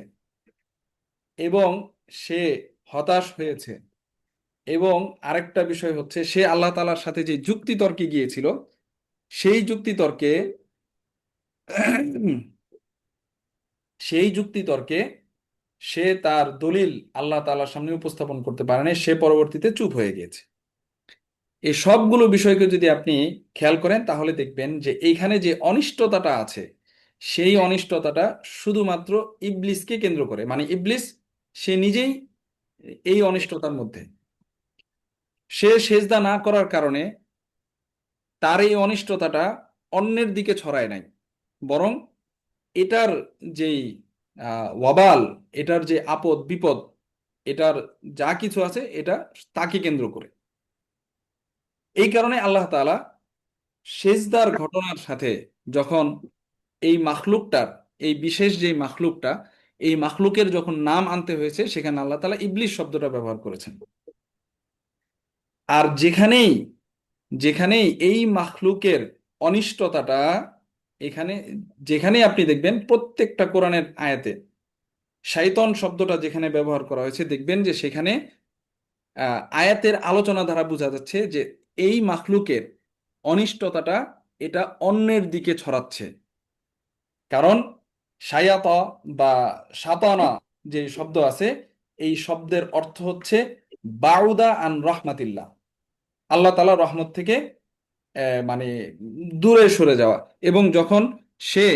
এবং সে হতাশ হয়েছে। এবং আরেকটা বিষয় হচ্ছে, সে আল্লাহ তাআলার সাথে যে যুক্তি তর্কে গিয়েছিল, সেই যুক্তি তর্কে সেই যুক্তি তর্কে সে তার দলিল আল্লাহ তাআলার সামনে উপস্থাপন করতে পারে নাই, সে পরবর্তীতে চুপ হয়ে গিয়েছে। এই সবগুলো বিষয়কে যদি আপনি খেয়াল করেন, তাহলে দেখবেন যে এইখানে যে অনিষ্টতাটা আছে, সেই অনিষ্টতাটা শুধুমাত্র ইবলিসকে কেন্দ্র করে, ইবলিস সে নিজেই এই অনিষ্টতার মধ্যে। সে সেজদা না করার কারণে তার এই অনিষ্টতাটা অন্যের দিকে ছড়ায় নাই, বরং এটার যেই ওয়াবাল, এটার যে আপদ বিপদ, এটার যা কিছু আছে এটা তাকে কেন্দ্র করে। এই কারণে আল্লাহ তাআলা সেজদার ঘটনার সাথে যখন এই মাখলুকটার, এই বিশেষ যে মাখলুকটা, এই মাখলুকের যখন নাম আনতে হয়েছে, সেখানে আল্লাহ তাআলা ইবলিস শব্দটা ব্যবহার করেছেন। আর যেখানেই যেখানেই এই মাখলুকের অনিষ্টতাটা, এখানে যেখানেই আপনি দেখবেন প্রত্যেকটা কোরআনের আয়াতে শাইতান শব্দটা যেখানে ব্যবহার করা হয়েছে দেখবেন যে সেখানে আয়াতের আলোচনা দ্বারা বোঝা যাচ্ছে যে এই মাখলুকের অনিষ্টতাটা এটা অন্যের দিকে ছড়াচ্ছে। কারণ শায়াতা বা শাতানা যে শব্দ আছে, এই শব্দের অর্থ হচ্ছে বাউদা আন রহমাতিল্লাহ, আল্লাহ তাআলার রহমত থেকে মানে দূরে সরে যাওয়া। এবং যখন সে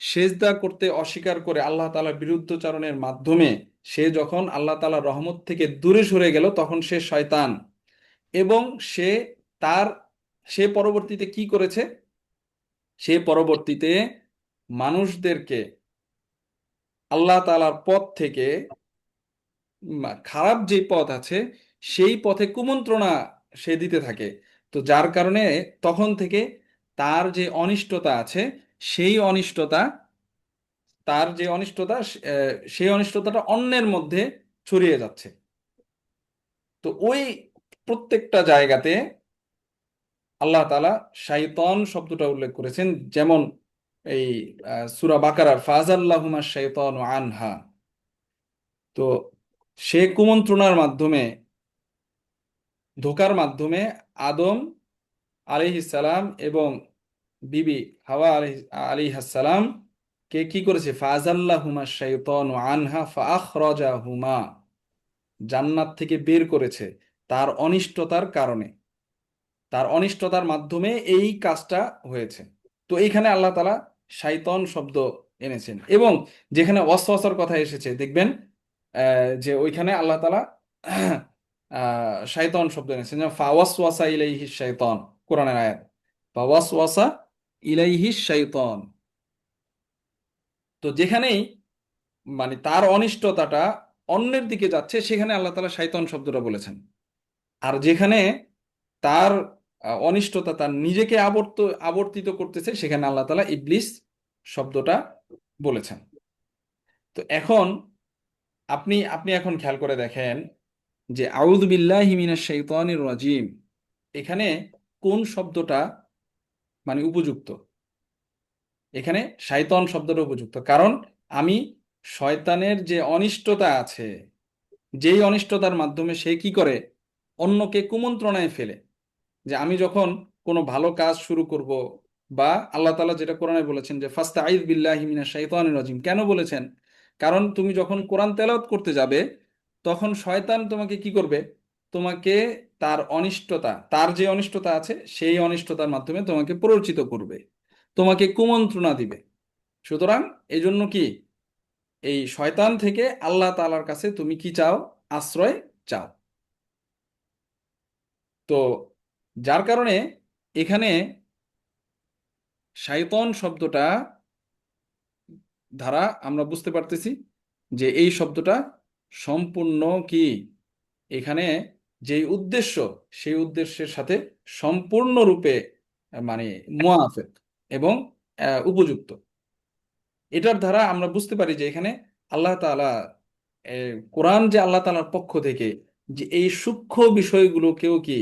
সেজদা করতে অস্বীকার করে আল্লাহ তাআলার বিরুদ্ধচারণের মাধ্যমে সে যখন আল্লাহ তাআলার রহমত থেকে দূরে সরে গেল, তখন সে শয়তান। এবং সে তার সে পরবর্তীতে কি করেছে? সে পরবর্তীতে মানুষদেরকে আল্লাহ তাআলার পথ থেকে খারাপ যে পথ আছে সেই পথে কুমন্ত্রণা সে দিতে থাকে। তো যার কারণে তখন থেকে তার যে অনিষ্টতা আছে, সেই অনিষ্টতা তার যে অনিষ্টতা সেই অনিষ্টতাটা অন্যের মধ্যে ছড়িয়ে যাচ্ছে। তো ওই প্রত্যেকটা জায়গাতে আল্লাহ তাআলা শাইতান শব্দটা উল্লেখ করেছেন। যেমন এই সূরা বাকারার ফাজাল্লাহুমা শাইতানু আনহা। তো সে কুমন্ত্রণার মাধ্যমে, ধোঁকার মাধ্যমে আদম আলাইহিস সালাম এবং বিবি হাওয়া আলাইহিস সালাম কে কি করেছে? ফাজাল্লাহুমা শাইতানু আনহা ফাআখরাজাহুমা, জান্নাত থেকে বের করেছে তার অনিষ্টতার কারণে, তার অনিষ্টতার মাধ্যমে এই কাজটা হয়েছে। তো এইখানে আল্লাহ তাআলা শাইতান শব্দ এনেছেন। এবং যেখানে ওয়াসওয়াসার কথা এসেছে দেখবেন যে ওইখানে আল্লাহ তাআলা শাইতান শব্দ এনেছেন, যেমন ফাওয়াসওয়াসা ইলাইহি শাইতান, কোরআনের আয়াত ফাওয়াসওয়াসা ইলাইহি শাইতান। তো যেখানেই মানে তার অনিষ্টতাটা অন্যের দিকে যাচ্ছে সেখানে আল্লাহ তাআলা শাইতান শব্দটা বলেছেন। আর যেখানে তার অনিষ্টতা তার নিজেকে আবর্তিত করতেছে সেখানে আল্লাহ তাআলা ইবলিস শব্দটা বলেছেন। তো এখন আপনি আপনি এখন খেয়াল করে দেখেন যে আউযু বিল্লাহি মিনাশ শাইতানির রাজিম, এখানে কোন শব্দটা মানে উপযুক্ত? এখানে শাইতান শব্দটা উপযুক্ত, কারণ আমি শয়তানের যে অনিষ্টতা আছে, যেই অনিষ্টতার মাধ্যমে সে কি করে? অন্যকে কুমন্ত্রণায় ফেলে। যে আমি যখন কোনো ভালো কাজ শুরু করব, বা আল্লাহ তাআলা যেটা কোরআনে বলেছেন যে ফাস্তাঈয বিল্লাহি মিনাশ শাইতানির রাজিম, কেন বলেছেন? কারণ তুমি যখন কোরআন তেলাওয়াত করতে যাবে তখন শয়তান তোমাকে কি করবে? তোমাকে তার অনিষ্টতা, তার যে অনিষ্টতা আছে সেই অনিষ্টতার মাধ্যমে তোমাকে প্ররোচিত করবে, তোমাকে কুমন্ত্রণা দিবে। সুতরাং এই জন্য কি, এই শয়তান থেকে আল্লাহ তাআলার কাছে তুমি কি চাও? আশ্রয় চাও। তো যার কারণে এখানে শাইতান শব্দটা দ্বারা আমরা বুঝতে পারতেছি যে এই শব্দটা সম্পূর্ণ কি, এখানে যেই উদ্দেশ্য সেই উদ্দেশ্যের সাথে সম্পূর্ণরূপে মানে মুআফেক এবং উপযুক্ত। এটার দ্বারা আমরা বুঝতে পারি যে এখানে আল্লাহ তাআলা কোরআন যে আল্লাহ তাআলার পক্ষ থেকে যে এই সূক্ষ্ম বিষয়গুলোকেও কি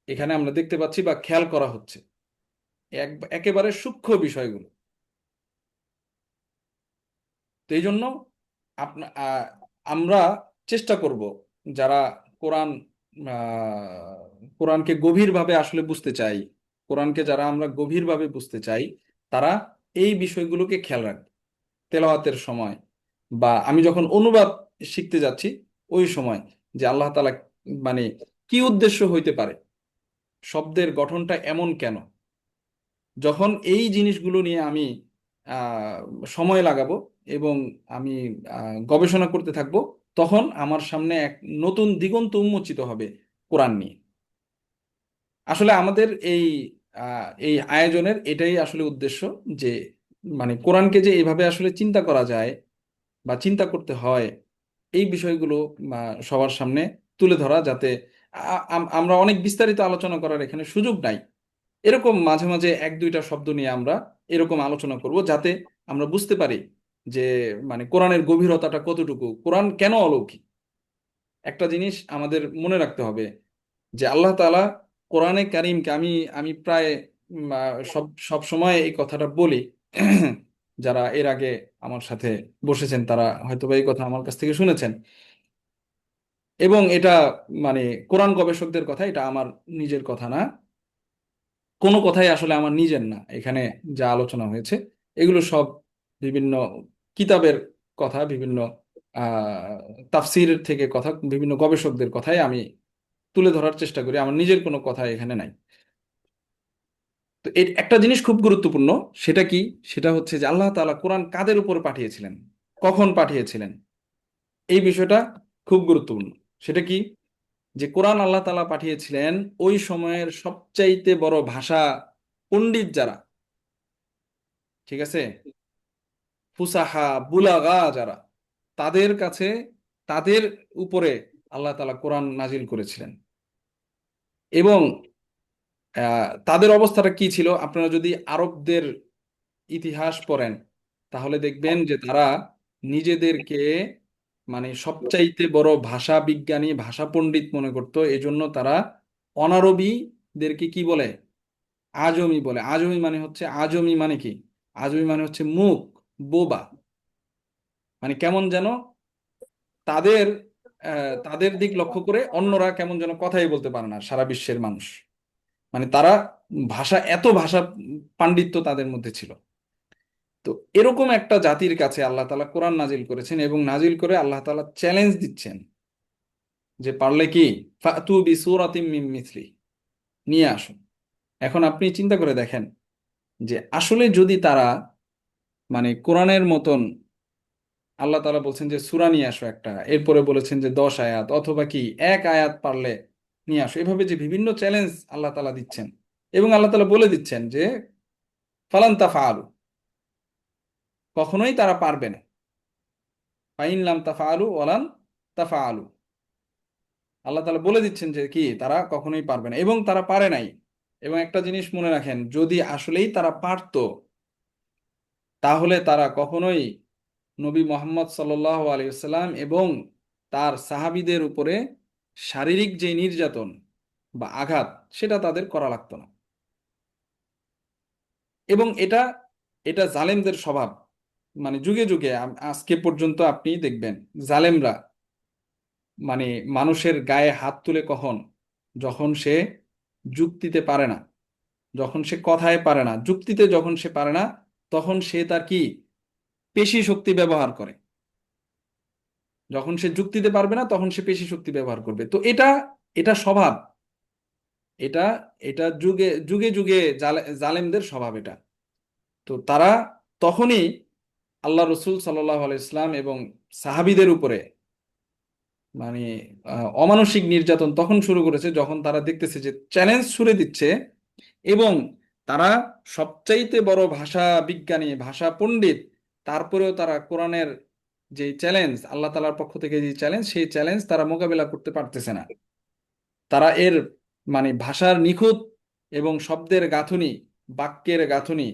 এখানে আমরা দেখতে পাচ্ছি বা খেয়াল করা হচ্ছে, একেবারে সূক্ষ্ম বিষয়গুলো। তো এই জন্য আমরা চেষ্টা করব, যারা কোরআন কোরআনকে গভীরভাবে আসলে বুঝতে চাই, কোরআনকে যারা আমরা গভীরভাবে বুঝতে চাই, তারা এই বিষয়গুলোকে খেয়াল রাখবে তেলাওয়াতের সময়, বা আমি যখন অনুবাদ শিখতে যাচ্ছি ওই সময়, যে আল্লাহ তাআলা মানে কি উদ্দেশ্য হইতে পারে, শব্দের গঠনটা এমন কেন। যখন এই জিনিসগুলো নিয়ে আমি আহ, সময় লাগাবো এবং আমি গবেষণা করতে থাকবো, তখন আমার সামনে এক নতুন দিগন্ত উন্মোচিত হবে কোরআন নিয়ে। আসলে আমাদের এই আয়োজনের এটাই আসলে উদ্দেশ্য, যে মানে কোরআনকে যে এইভাবে আসলে চিন্তা করা যায় বা চিন্তা করতে হয়, এই বিষয়গুলো সবার সামনে তুলে ধরা, যাতে আমরা অনেক বিস্তারিত আলোচনা করার এখানে সুযোগ নাই, এরকম মাঝে মাঝে এক দুইটা শব্দ নিয়ে আমরা এরকম আলোচনা করব, যাতে আমরা বুঝতে পারি যে মানে কোরআনের গভীরতাটা কতটুকু, কোরআন কেন অলৌকিক। একটা জিনিস আমাদের মনে রাখতে হবে যে আল্লাহ তাআলা কোরআনে কারিমকে আমি আমি প্রায় সব সব সময় এই কথাটা বলি যারা এর আগে আমার সাথে বসেছেন তারা হয়তো বা এই কথা আমার কাছ থেকে শুনেছেন। এবং এটা মানে কোরআন গবেষকদের কথা, এটা আমার নিজের কথা না, কোনো কথাই আসলে আমার নিজের না। এখানে যা আলোচনা হয়েছে এগুলো সব বিভিন্ন কিতাবের কথা, বিভিন্ন তাফসির থেকে কথা, বিভিন্ন গবেষকদের কথাই আমি তুলে ধরার চেষ্টা করি, আমার নিজের কোনো কথা এখানে নাই। তো এর একটা জিনিস খুব গুরুত্বপূর্ণ, সেটা কি? সেটা হচ্ছে যে আল্লাহ তাআলা কোরআন কাদের উপর পাঠিয়েছিলেন, কখন পাঠিয়েছিলেন, এই বিষয়টা খুব গুরুত্বপূর্ণ। সেটা কি? যে কোরআন আল্লাহ তাআলা পাঠিয়েছিলেন ওই সময়ের সবচাইতে বড় ভাষা পণ্ডিত যারা, ঠিক আছে, ফুসাহা বুলাগা যারা, তাদের কাছে, তাদের উপরে আল্লাহ তাআলা কোরআন নাজিল করেছিলেন। এবং তাদের অবস্থাটা কি ছিল? আপনারা যদি আরবদের ইতিহাস পড়েন তাহলে দেখবেন যে তারা নিজেদেরকে মানে সবচাইতে বড় ভাষা বিজ্ঞানী, ভাষা পণ্ডিত মনে করতো। এজন্য তারা অনারবীদেরকে কি বলে? আজমি বলে। আজমি মানে হচ্ছে, আজমি মানে কি? আজমি মানে হচ্ছে মুখ, বোবা। মানে কেমন যেন তাদের তাদের দিক লক্ষ্য করে অন্যরা কেমন যেন কথাই বলতে পারে না, সারা বিশ্বের মানুষ। মানে তারা ভাষা, এত ভাষা পাণ্ডিত্য তাদের মধ্যে ছিল। তো এরকম একটা জাতির কাছে আল্লাহ তাআলা কোরআন নাজিল করেছেন, এবং নাজিল করে আল্লাহ তাআলা চ্যালেঞ্জ দিচ্ছেন যে পারলে কি ফাতু বিসূরাতিম মিন মিসলি, নিয়ে আসুন। এখন আপনি চিন্তা করে দেখেন যে আসলে যদি তারা মানে কোরআনের মতন, আল্লাহ তাআলা বলছেন যে সূরা নিয়ে আসো একটা, এরপরে বলেছেন যে 10 আয়াত, অথবা কি 1 আয়াত পারলে নিয়ে আসো, এভাবে যে বিভিন্ন চ্যালেঞ্জ আল্লাহ তাআলা দিচ্ছেন, এবং আল্লাহ তাআলা বলে দিচ্ছেন যে ফালান তাফআলু, কখনোই তারা পারবে না। ফাইন লাম তাফআলু ওয়ালান তাফআলু, আল্লাহ তাআলা বলে দিচ্ছেন যে কি তারা কখনোই পারবে না, এবং তারা পারে নাই। এবং একটা জিনিস মনে রাখেন, যদি আসলেই তারা পারতো তাহলে তারা কখনোই নবী মোহাম্মদ সাল্লাল্লাহু আলাইহি ওয়াসাল্লাম এবং তার সাহাবীদের উপরে শারীরিক যে নির্যাতন বা আঘাত, সেটা তাদের করা লাগতো না। এবং এটা এটা জালেমদের স্বভাব। মানে যুগে যুগে আজকে পর্যন্ত আপনি দেখবেন জালেমরা মানে মানুষের গায়ে হাত তুলে কখন? যখন সে যুক্তিতে পারে না, যখন সে কথায় পারে না, যুক্তিতে যখন সে পারে না, তখন সে তার কি পেশি শক্তি ব্যবহার করে। যখন সে যুক্তিতে পারবে না তখন সে পেশি শক্তি ব্যবহার করবে। তো এটা এটা স্বভাব। এটা এটা যুগে যুগে যুগে জালেমদের স্বভাব এটা। তো তারা তখনই আল্লাহ রসুল সাল্লাহ আলাইসলাম এবং সাহাবীদের উপরে মানে অমানসিক নির্যাতন তখন শুরু করেছে যখন তারা দেখতেছে যে চ্যালেঞ্জ ছুড়ে দিচ্ছে, এবং তারা সবচাইতে বড় ভাষা বিজ্ঞানী, ভাষা পণ্ডিত, তারপরেও তারা কোরআনের যে চ্যালেঞ্জ, আল্লাহ তাআলার পক্ষ থেকে যে চ্যালেঞ্জ, সেই চ্যালেঞ্জ তারা মোকাবেলা করতে পারতেছে না। তারা এর মানে ভাষার নিখুঁত এবং শব্দের গাঁথুনি, বাক্যের গাঁথুনি,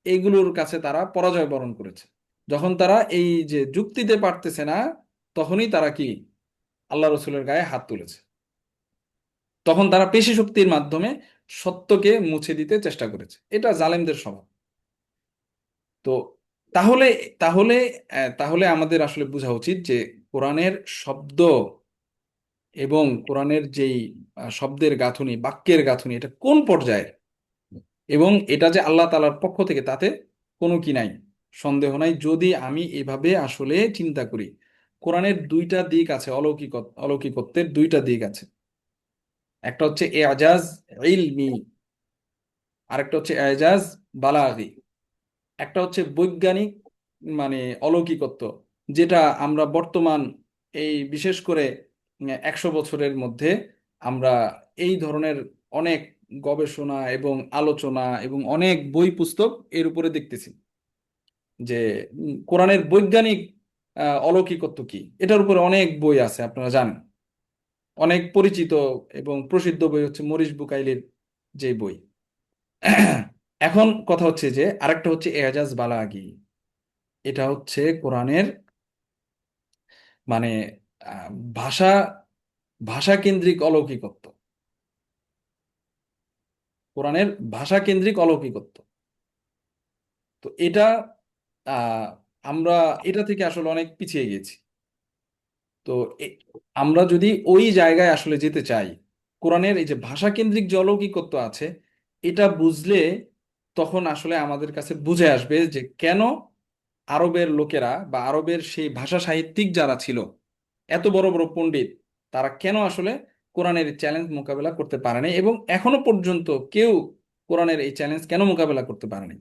এইগুলোর কাছে তারা পরাজয় বরণ করেছে। যখন তারা এই যে যুক্তিতে পারতেছে না, তখনই তারা কি আল্লাহ রসুলের গায়ে হাত তুলেছে। তখন তারা পেশি শক্তির মাধ্যমে সত্যকে মুছে দিতে চেষ্টা করেছে। এটা জালেমদের স্বভাব। তো তাহলে তাহলে তাহলে আমাদের আসলে বোঝা উচিত যে কোরআনের শব্দ এবং কোরআনের যেই শব্দের গাঁথুনি, বাক্যের গাঁথুনি, এটা কোন পর্যায়ের, এবং এটা যে আল্লাহ তাআলার পক্ষ থেকে, তাতে কোনো কি নাই, সন্দেহ নাই। যদি আমি এভাবে আসলে চিন্তা করি, কোরআনের দুইটা দিক আছে, অলৌকিকত্বের দুইটা দিক আছে। একটা হচ্ছে এজাজ ইলমি, আরেকটা হচ্ছে এজাজ বালাগি। একটা হচ্ছে বৈজ্ঞানিক মানে অলৌকিকত্ব, যেটা আমরা বর্তমান এই বিশেষ করে 100 বছরের মধ্যে আমরা এই ধরনের অনেক গবেষণা এবং আলোচনা এবং অনেক বই পুস্তক এর উপরে দেখতেছি যে কোরআনের বৈজ্ঞানিক অলৌকিকত্ব কি, এটার উপরে অনেক বই আছে, আপনারা জানেন। অনেক পরিচিত এবং প্রসিদ্ধ বই হচ্ছে মরিস বুকাইলের যে বই। এখন কথা হচ্ছে যে আরেকটা হচ্ছে এজাজ বালাগি। এটা হচ্ছে কোরআনের মানে আহ, ভাষা ভাষা কেন্দ্রিক অলৌকিকত্ব, কোরআনের ভাষা কেন্দ্রিক অলৌকিকত্ব। তো এটা আহ আমরা এটা থেকে আসলে অনেক পিছিয়ে গেছি। তো এ- আমরা যদি ওই জায়গায় আসলে যেতে চাই, কোরআনের এই যে ভাষা কেন্দ্রিক যে অলৌকিকত্ব আছে, এটা বুঝলে তখন আসলে আমাদের কাছে বুঝে আসবে যে কেন আরবের লোকেরা বা আরবের সেই ভাষা সাহিত্যিক যারা ছিল, এত বড় বড় পণ্ডিত, তারা কেন আসলে কোরআনের চ্যালেঞ্জ মোকাবেলা করতে পারেনি, এবং এখনো পর্যন্ত কেউ কোরআনের এই চ্যালেঞ্জ কেন মোকাবেলা করতে পারেনি।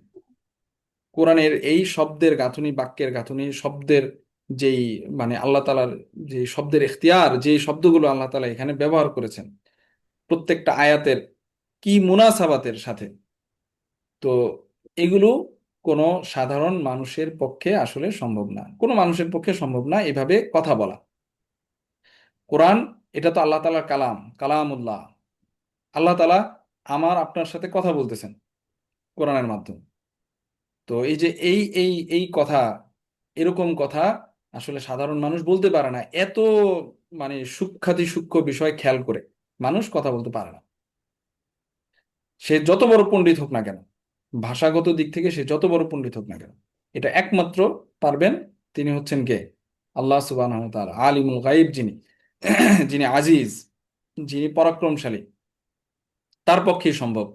কোরআনের এই শব্দের গাঁথুনি, বাক্যের গাঁথুনি, শব্দের যেই মানে আল্লাহ তাআলার যে শব্দের এখতিয়ার, যে শব্দগুলো আল্লাহ তাআলা এখানে ব্যবহার করেছেন প্রত্যেকটা আয়াতের কি মুনাসাবাতের সাথে, তো এগুলো কোনো সাধারণ মানুষের পক্ষে আসলে সম্ভব না, কোনো মানুষের পক্ষে সম্ভব না এভাবে কথা বলা। কোরআন, এটা তো আল্লাহ তাআলার কালাম, কালামুল্লাহ। আল্লাহ তাআলা আমার আপনার সাথে কথা বলতেছেন কোরআনের মাধ্যমে। তো এই যে এই কথা, এরকম কথা আসলে সাধারণ মানুষ বলতে পারে না, এত মানে সূক্ষ্মাতি সূক্ষ্ম বিষয় খেয়াল করে মানুষ কথা বলতে পারে না। সে যত বড় পণ্ডিত হোক না কেন, ভাষাগত দিক থেকে সে যত বড় পণ্ডিত হোক না কেন, এটা একমাত্র পারবেন তিনি হচ্ছেন কে? আল্লাহ সুবহানাহু ওয়া তাআলা আলিমুল গায়ব, যিনি যিনি আজিজ, যিনি পরাক্রমশালী, তার পক্ষেই সম্ভব,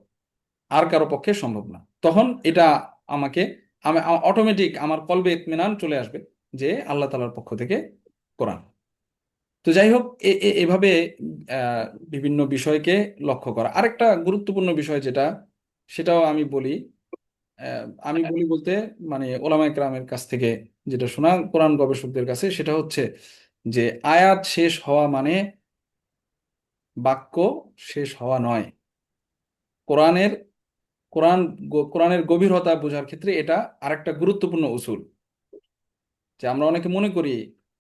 আর কারো পক্ষে সম্ভব না। তখন এটা আমাকে, আমি অটোমেটিক আমার কলবে ইতমিনান চলে আসবে যে আল্লাহ তাআলার পক্ষ থেকে কোরআন। তো যাই হোক, এভাবে আহ, বিভিন্ন বিষয়কে লক্ষ্য করা আরেকটা গুরুত্বপূর্ণ বিষয় যেটা, সেটাও আমি বলি। আমি বলি বলতে মানে ওলামায়ে কেরামের কাছ থেকে যেটা শোনা, কোরআন গবেষকদের কাছে, সেটা হচ্ছে যে আয়াত শেষ হওয়া মানে বাক্য শেষ হওয়া নয়। কোরআনের কোরআন কোরআনের গভীরতা বোঝার ক্ষেত্রে এটা আরেকটা গুরুত্বপূর্ণ উসুল। যে আমরা অনেকে মনে করি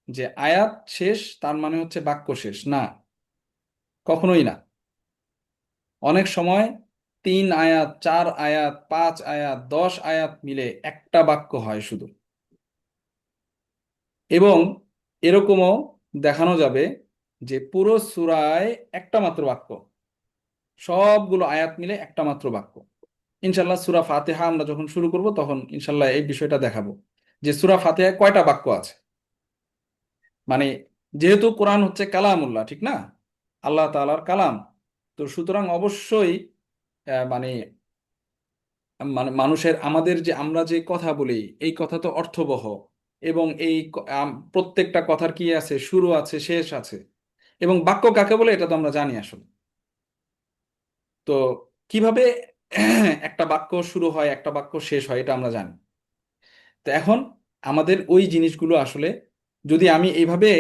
যে আয়াত শেষ তার মানে হচ্ছে বাক্য শেষ, না, কখনোই না। অনেক সময় 3 আয়াত, 4 আয়াত, 5 আয়াত, 10 আয়াত মিলে একটা বাক্য হয় শুধু। এবং এরকমও দেখানো যাবে যে পুরো সূরায় একটা মাত্র বাক্য, সবগুলো আয়াত মিলে একটা মাত্র বাক্য। ইনশাল্লাহ সূরা ফাতিহা আমরা যখন শুরু করব তখন ইনশাল্লাহ এই বিষয়টা দেখাবো যে সূরা ফাতিহায় কয়টা বাক্য আছে। মানে যেহেতু কোরআন হচ্ছে কালামুল্লাহ, ঠিক না, আল্লাহ তাআলার কালাম, তো সুতরাং অবশ্যই মানে মানে মানুষের, আমাদের যে আমরা যে কথা বলি, এই কথা তো অর্থবহ, এবং এই প্রত্যেকটা কথার কি আছে, শুরু আছে, শেষ আছে। এবং বাক্য কাকে বলে এটা তো আমরা জানি আসলে। তো কিভাবে একটা বাক্য শুরু হয়, একটা বাক্য শেষ হয়, এটা আমরা জানি। তো এখন আমাদের ওই জিনিসগুলো আসলে, যদি আমি এইভাবে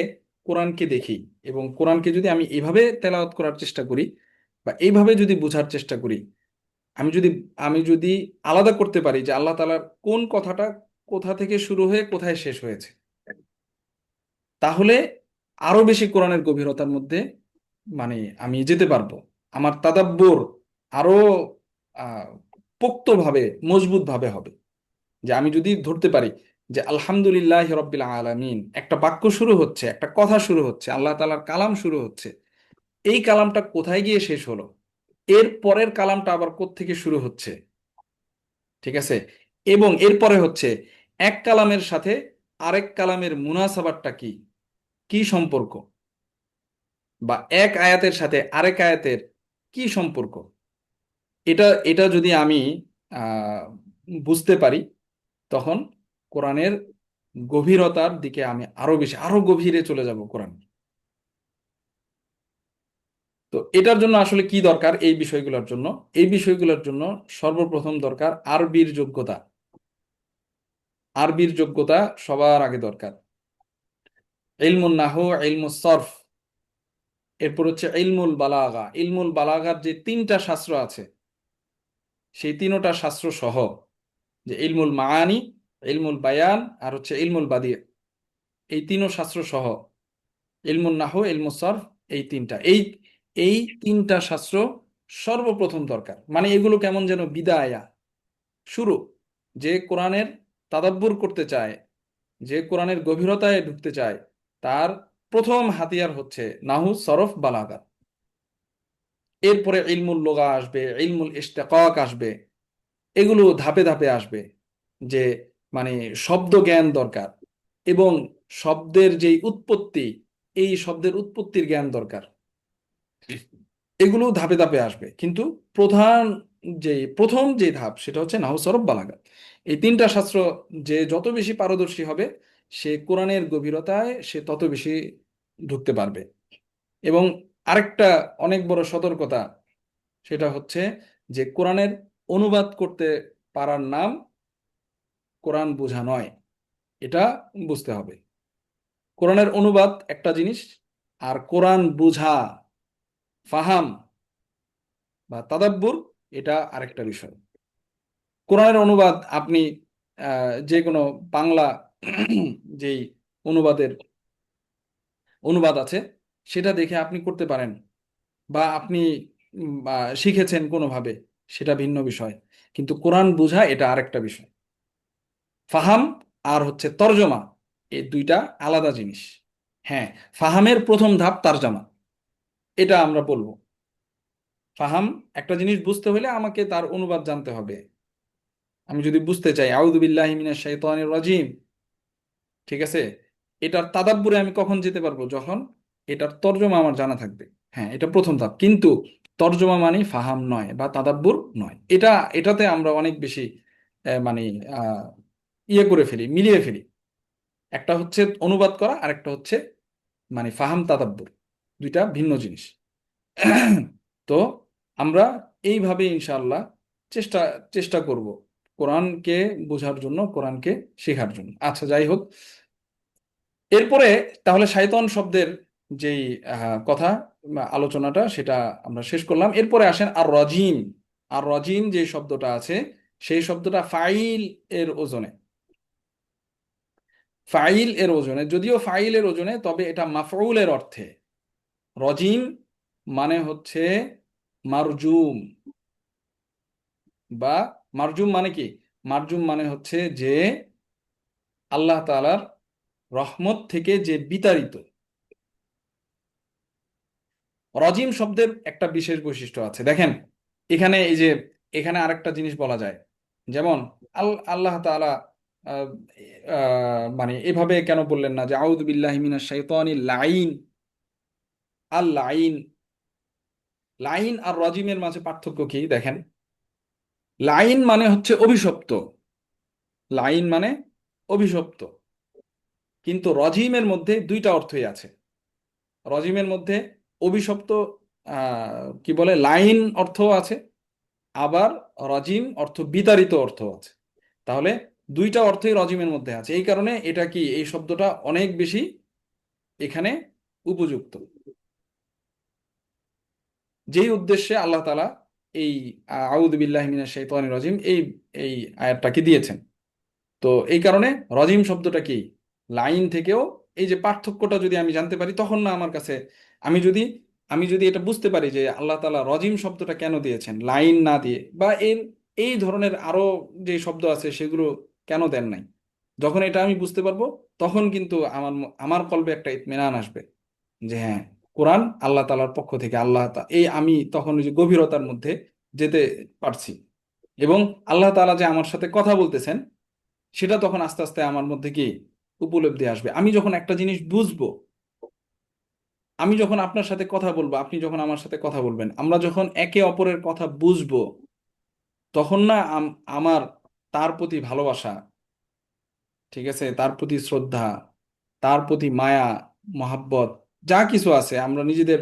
কোরআনকে দেখি, এবং কোরআনকে যদি আমি এইভাবে তেলাওয়াত করার চেষ্টা করি, বা এইভাবে যদি বোঝার চেষ্টা করি, আমি যদি আমি যদি আলাদা করতে পারি যে আল্লাহ তাআলার কোন কথাটা কোথা থেকে শুরু হয়ে কোথায় শেষ হয়েছে, তাহলে আরো বেশি কোরআনের গভীরতার মধ্যে মানে আমি যেতে পারবো। আমার তাদাব্বুর আরো আহ পোক্তভাবে, মজবুত ভাবে হবে। যে আমি যদি ধরতে পারি যে আলহামদুলিল্লাহ রব্বিল আলামিন, একটা বাক্য শুরু হচ্ছে, একটা কথা শুরু হচ্ছে, আল্লাহ তাআলার কালাম শুরু হচ্ছে, এই কালামটা কোথায় গিয়ে শেষ হলো, এর পরের কালামটা আবার কোত্থেকে শুরু হচ্ছে, ঠিক আছে, এবং এরপরে হচ্ছে এক কালামের সাথে আরেক কালামের মুনাসাবাতটা কি, কি সম্পর্ক, বা এক আয়াতের সাথে আরেক আয়াতের কি সম্পর্ক, এটা এটা যদি আমি আহ বুঝতে পারি, তখন কোরআনের গভীরতার দিকে আমি আরো বেশি, আরো গভীরে চলে যাব কোরআন। তো এটার জন্য আসলে কি দরকার, এই বিষয়গুলোর জন্য, এই বিষয়গুলোর জন্য সর্বপ্রথম দরকার আরবির যোগ্যতা। আরবির যোগ্যতা সবার আগে দরকার। ইলমুন নাহু, ইলমুস সরফ, এরপর হচ্ছে ইলমুল বালাগা। ইলমুল বালাগার যে 3টা শাস্ত্র আছে, সেই 3টা শাস্ত্র সহ, যে ইলমুল মাআনি, ইলমুল বায়ান, আর হচ্ছে ইলমুল বাদি, এই 3ও শাস্ত্র সহ ইলমুন নাহু, ইলমুস সরফ, এই তিনটা, এই 3টা শাস্ত্র সর্বপ্রথম দরকার। মানে এগুলো কেমন যেন বিদায়া, শুরু। যে কোরআনের তাদাব্বুর করতে চায়, যে কোরআনের গভীরতায় ঢুকতে চায়, তার প্রথম হাতিয়ার হচ্ছে নাহু, সরফ, বালাগা। এরপরে ইলমুল লুগা আসবে, ইলমুল ইশতিকাক আসবে, এগুলো ধাপে ধাপে আসবে। যে মানে শব্দ জ্ঞান দরকার, এবং শব্দের যেই উৎপত্তি, এই শব্দের উৎপত্তির জ্ঞান দরকার। এগুলো ধাপে ধাপে আসবে, কিন্তু প্রধান প্রথম যে ধাপ সেটা হচ্ছে নাহু সরফ বালাগা। এই তিনটা শাস্ত্র যে যত বেশি পারদর্শী হবে, সে কোরআনের গভীরতায় সে তত বেশি ঢুকতে পারবে। এবং আরেকটা অনেক বড় সতর্কতা, সেটা হচ্ছে যে কোরআনের অনুবাদ করতে পারার নাম কোরআন বোঝা নয়, এটা বুঝতে হবে। কোরআনের অনুবাদ একটা জিনিস, আর কোরআন বোঝা, ফাহাম বা তাদাব্বুর, এটা আরেকটা বিষয়। কোরআনের অনুবাদ আপনি যে কোনো বাংলা যেই অনুবাদের অনুবাদ আছে, সেটা দেখে আপনি করতে পারেন, বা আপনি শিখেছেন কোনোভাবে, সেটা ভিন্ন বিষয়। কিন্তু কোরআন বোঝা এটা আরেকটা বিষয়। ফাহাম আর হচ্ছে তরজমা, এই দুইটা আলাদা জিনিস। হ্যাঁ, ফাহামের প্রথম ধাপ তারজমা, এটা আমরা বলবো। ফাহাম, একটা জিনিস বুঝতে হলে আমাকে তার অনুবাদ জানতে হবে। আমি যদি বুঝতে চাই আউযু বিল্লাহি মিনাশ শাইতানির রাজিম, ঠিক আছে, এটার তাদাব্বুরে আমি কখন যেতে পারবো? যখন এটার তর্জমা আমার জানা থাকবে। হ্যাঁ, এটা প্রথম ধাপ, কিন্তু তর্জমা মানে ফাহাম নয় বা তাদাব্বুর নয়। এটাতে আমরা অনেক বেশি মানে আহ, ইয়ে করে ফেলি, মিলিয়ে ফেলি। একটা হচ্ছে অনুবাদ করা, আর একটা হচ্ছে মানে ফাহাম তাদাব্বুর, দুইটা ভিন্ন জিনিস। তো আমরা এইভাবে ইনশাআল্লাহ চেষ্টা চেষ্টা করব কোরআনকে বোঝার জন্য, কোরআনকে শেখার জন্য। আচ্ছা, যাই হোক, এরপরে তাহলে শাইতান শব্দের যেই কথা আলোচনাটা সেটা আমরা শেষ করলাম। এরপরে আসেন আর রাজিম। আর রাজিম যে শব্দটা আছে, সেই শব্দটা ফাইল এর ওজনে, ফাইল এর ওজনে, যদিও ফাইল এর ওজনে, তবে এটা মাফউলের অর্থে। রজিম মানে হচ্ছে মারজুম, বা মারজুম মানে কি? মারজুম মানে হচ্ছে যে আল্লাহ তাআলার রহমত থেকে যে বিতাড়িত। রজিম শব্দের একটা বিশেষ বৈশিষ্ট্য আছে, দেখেন এখানে, এই যে এখানে আরেকটা জিনিস বলা যায়, যেমন আল্লাহ তাআলা আহ, মানে এভাবে কেন বললেন না যে আউযু বিল্লাহি মিনাশ শাইতানির লাইন? আল লাইন, লাইন আর রজিমের মাঝে পার্থক্য কি দেখেন। লাইন মানে হচ্ছে অভিশপ্ত, লাইন মানে অভিশপ্ত, কিন্তু রজিমের মধ্যে দুইটা অর্থই আছে। রজিমের মধ্যে অভিশপ্ত কি বলে, লাইন অর্থ আছে, আবার রজিম অর্থ বিতাড়িত অর্থ আছে। তাহলে দুইটা অর্থই রজিমের মধ্যে আছে, এই কারণে এটা কি, এই শব্দটা অনেক বেশি এখানে উপযুক্ত। যেই উদ্দেশ্যে আল্লাহ তাআলা এই আউযু বিল্লাহি মিনাশ শাইতানির রাজিম এই এই আয়াতটাকে দিয়েছেন। তো এই কারণে রজিম শব্দটা কি, লাইন থেকেও, এই যে পার্থক্যটা যদি আমি জানতে পারি, তখন না আমার কাছে, আমি যদি আমি যদি এটা বুঝতে পারি যে আল্লাহ তাআলা রজিম শব্দটা কেন দিয়েছেন লাইন না দিয়ে, বা এই ধরনের আরো যে শব্দ আছে সেগুলো কেন দেন নাই, যখন এটা আমি বুঝতে পারবো, তখন কিন্তু আমার কলবে একটা ইতমিনান আসবে যে হ্যাঁ, কোরআন আল্লাহ তাআলার পক্ষ থেকে। এই আমি তখন ওই যে গভীরতার মধ্যে যেতে পারছি, এবং আল্লাহ তাআলা যে আমার সাথে কথা বলতেছেন, সেটা তখন আস্তে আস্তে আমার মধ্যে কি উপলব্ধি আসবে। আমি যখন একটা জিনিস বুঝবো, আমি যখন আপনার সাথে কথা বলবো, আপনি যখন আমার সাথে কথা বলবেন, আমরা যখন একে অপরের কথা বুঝবো, তখন না আমার তার প্রতি ভালোবাসা, ঠিক আছে, তার প্রতি শ্রদ্ধা, তার প্রতি মায়া, মহাব্বত, যা কিছু আছে আমরা নিজেদের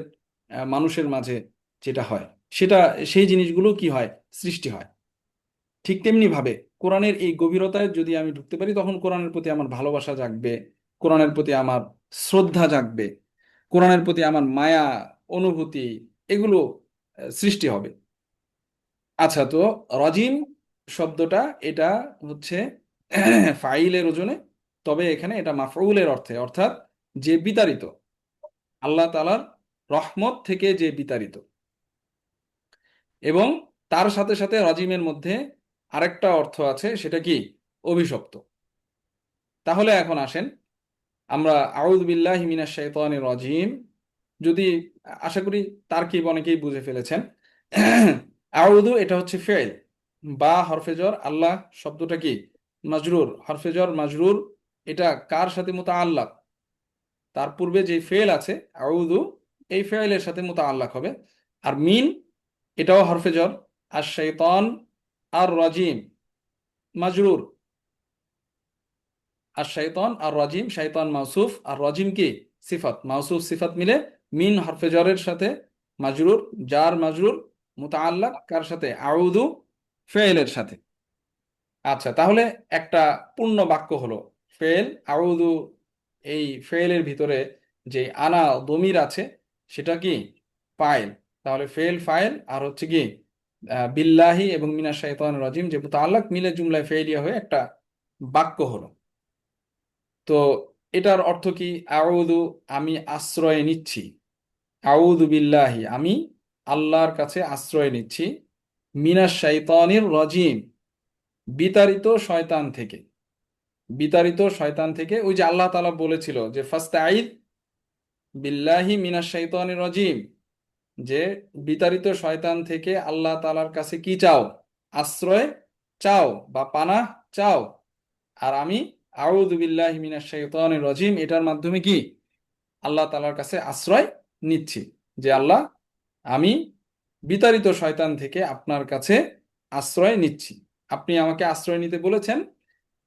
মানুষের মাঝে যেটা হয়, সেটা, সেই জিনিসগুলো কি হয়, সৃষ্টি হয়। ঠিক তেমনি ভাবে কোরআনের এই গভীরতায় যদি আমি ঢুকতে পারি, তখন কোরআনের প্রতি আমার ভালোবাসা জাগবে, কোরআনের প্রতি আমার শ্রদ্ধা জাগবে, কোরআনের প্রতি আমার মায়া, অনুভূতি, এগুলো সৃষ্টি হবে। আচ্ছা, তো রাজিম শব্দটা এটা হচ্ছে ফাইলের ওজনে, তবে এখানে এটা মাফউলের অর্থে, অর্থাৎ যে বিতাড়িত, আল্লাহ তাআলার রহমত থেকে যে বিতাড়িত। এবং তার সাথে সাথে রাজিমের মধ্যে আরেকটা অর্থ আছে, সেটা কি, অভিশপ্ত। তাহলে এখন আসেন আমরা আউযু বিল্লাহি মিনাশ শাইতানির রাজিম, যদি, আশা করি তারকিব অনেকেই বুঝে ফেলেছেন। আউযু এটা হচ্ছে ফেল, বা হরফে জ্বর, আল্লাহ শব্দটা কি, মাজরুর, হরফে জর মাজরুর, এটা কার সাথে মুতাআল্লাক? তার পূর্বে যে ফেল আছে আউযু, এই ফেলের সাথে মুতাআল্লাক হবে। আর মিন, এটাও হরফে জর। আর শাইতান আর রাজিম মাজরুর। আর শাইতান আর রাজিম, শাইতান মাউসুফ আর রাজিম কি সিফাত, মাউসুফ সিফাত মিলে মিন হরফে জরের সাথে মাজরুর, জার মাজরুর, মুতাআল্লাক কার সাথে? আউযু ফেলের সাথে। আচ্ছা, তাহলে একটা পূর্ণ বাক্য হলো ফেল আউযু। এই ফেলের ভিতরে যে আনা দমির আছে সেটা কি ফাইল। তাহলে ফেল ফাইল আর হচ্ছে কি বিল্লাহি এবং মিনাশ শাইতানির রাজিম যে মুতাআল্লাক মিলে জুমলায় ফেলিয়া হয়ে একটা বাক্য হলো। তো এটার অর্থ কি? আউযু, আমি আশ্রয় নিচ্ছি। আউযু বিল্লাহি, আমি আল্লাহর কাছে আশ্রয় নিচ্ছি। মিনাশ শাইতানির রাজিম, বিতাড়িত শয়তান থেকে। বিতাড়িত শয়তান থেকে, ওই যে আল্লাহ তাআলা বলেছিল যে ফাস্তাঈদ বিল্লাহি মিনাশ শাইতানির রাজিম, যে বিতাড়িত শয়তান থেকে আল্লাহ তাআলার কাছে কি চাও? আশ্রয় চাও বা পানাহ চাও। আর আমি আউযু বিল্লাহি মিনাশ শাইতানির রাজিম, এটার মাধ্যমে কি আল্লাহ তাআলার কাছে আশ্রয় নিচ্ছি। যে আল্লাহ, আমি বিতাড়িত শয়তান থেকে আপনার কাছে আশ্রয় নিচ্ছি। আপনি আমাকে আশ্রয় নিতে বলেছেন,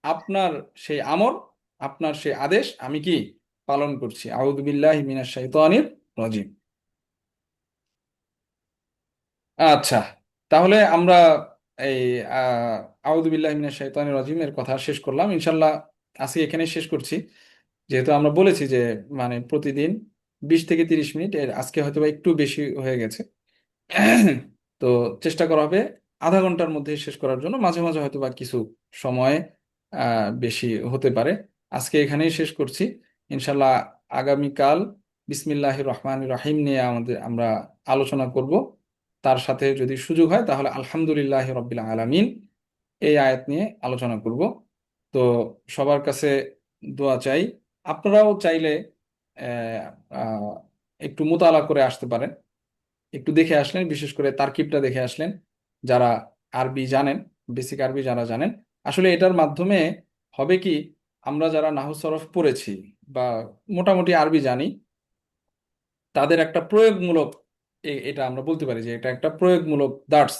আপনার সেই আমর, আপনার সেই আদেশ আমি কি পালন করছি। আউযু বিল্লাহি মিনাশ শাইতানির রাজিম। আচ্ছা, তাহলে আমরা এই আউযু বিল্লাহি মিনাশ শাইতানির রাজিম এর কথা শেষ করলাম ইনশাল্লাহ। আজকে এখানে শেষ করছি। যেহেতু আমরা বলেছি যে মানে প্রতিদিন 20 থেকে 30 মিনিট, এর আজকে হয়তো বা একটু বেশি হয়ে গেছে। তো চেষ্টা করা হবে আধা ঘন্টার মধ্যে শেষ করার জন্য। মাঝে মাঝে হয়তো বা কিছু সময় বেশি হতে পারে। আজকে এখানেই শেষ করছি ইনশাল্লাহ। আগামীকাল বিসমিল্লাহির রহমানির রহিম নিয়ে আমরা আলোচনা করব। তার সাথে যদি সুযোগ হয় তাহলে আলহামদুলিল্লাহ রব্বিল আলামিন এই আয়াত নিয়ে আলোচনা করব। তো সবার কাছে দোয়া চাই। আপনারাও চাইলে আহ, আহ, একটু মোতালা করে আসতে পারেন, একটু দেখে আসলেন, বিশেষ করে তারকিবটা দেখে আসলেন। যারা আরবি জানেন, বেসিক আরবি যারা জানেন, আসলে এটার মাধ্যমে হবে কি, আমরা যারা নাহু সরফ পড়েছি বা মোটামুটি আরবি জানি, তাদের একটা প্রয়োগমূলক, এটা আমরা বলতে পারি যে এটা একটা প্রয়োগমূলক দার্স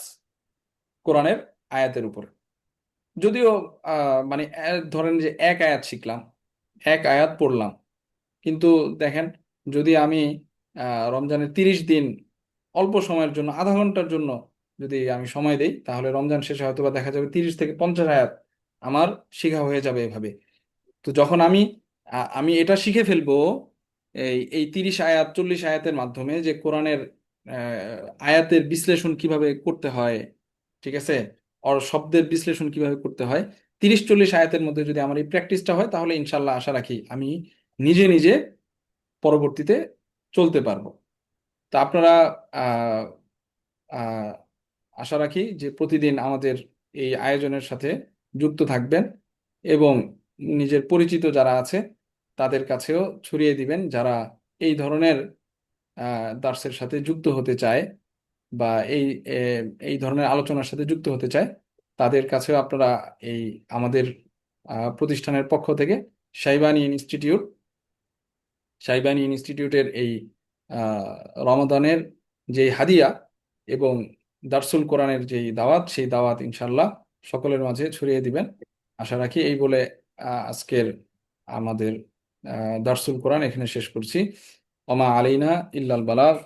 কোরআনের আয়াতের উপরে। যদিও মানে ধরেন যে এক আয়াত শিখলাম, এক আয়াত পড়লাম, কিন্তু দেখেন, যদি আমি রমজানের 30 দিন অল্প সময়ের জন্য আধা ঘন্টার জন্য যদি আমি সময় দেই, তাহলে রমজান শেষে হয়তো বা দেখা যাবে 30 থেকে 50 আয়াত আমার শেখা হয়ে যাবে এভাবে। তো যখন আমি এটা শিখে ফেলবো, এই 30 আয়াত 40 আয়াতের মাধ্যমে যে কোরআনের আয়াতের বিশ্লেষণ কিভাবে করতে হয়, ঠিক আছে, শব্দের বিশ্লেষণ কিভাবে করতে হয়, 30 40 আয়াতের মধ্যে যদি আমার এই প্র্যাকটিসটা হয়, তাহলে ইনশাল্লাহ আশা রাখি আমি নিজে নিজে পরবর্তীতে চলতে পারবো। তা আপনারা আহ আহ আশা রাখি যে প্রতিদিন আমাদের এই আয়োজনের সাথে যুক্ত থাকবেন এবং নিজের পরিচিত যারা আছে তাদের কাছেও ছড়িয়ে দিবেন, যারা এই ধরনের দার্সের সাথে যুক্ত হতে চায় বা এই ধরনের আলোচনার সাথে যুক্ত হতে চায়। তাদের কাছেও আপনারা এই আমাদের প্রতিষ্ঠানের পক্ষ থেকে শাইবানী ইনস্টিটিউট, শাইবানী ইনস্টিটিউটের এই আহ, রমাদানের যে হাদিয়া এবং দারসুল কোরআনের যে দাওয়াত, সেই দাওয়াত ইনশাল্লাহ সকলের মাঝে ছড়িয়ে দিবেন আশা রাখি। এই বলে আজকের আমাদের দারসুল কোরআন এখানে শেষ করছি। ওমা আলাইনা ইল্লাল বালাগ।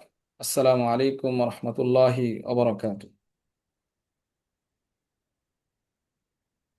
আসসালামু আলাইকুম রহমতুল্লাহি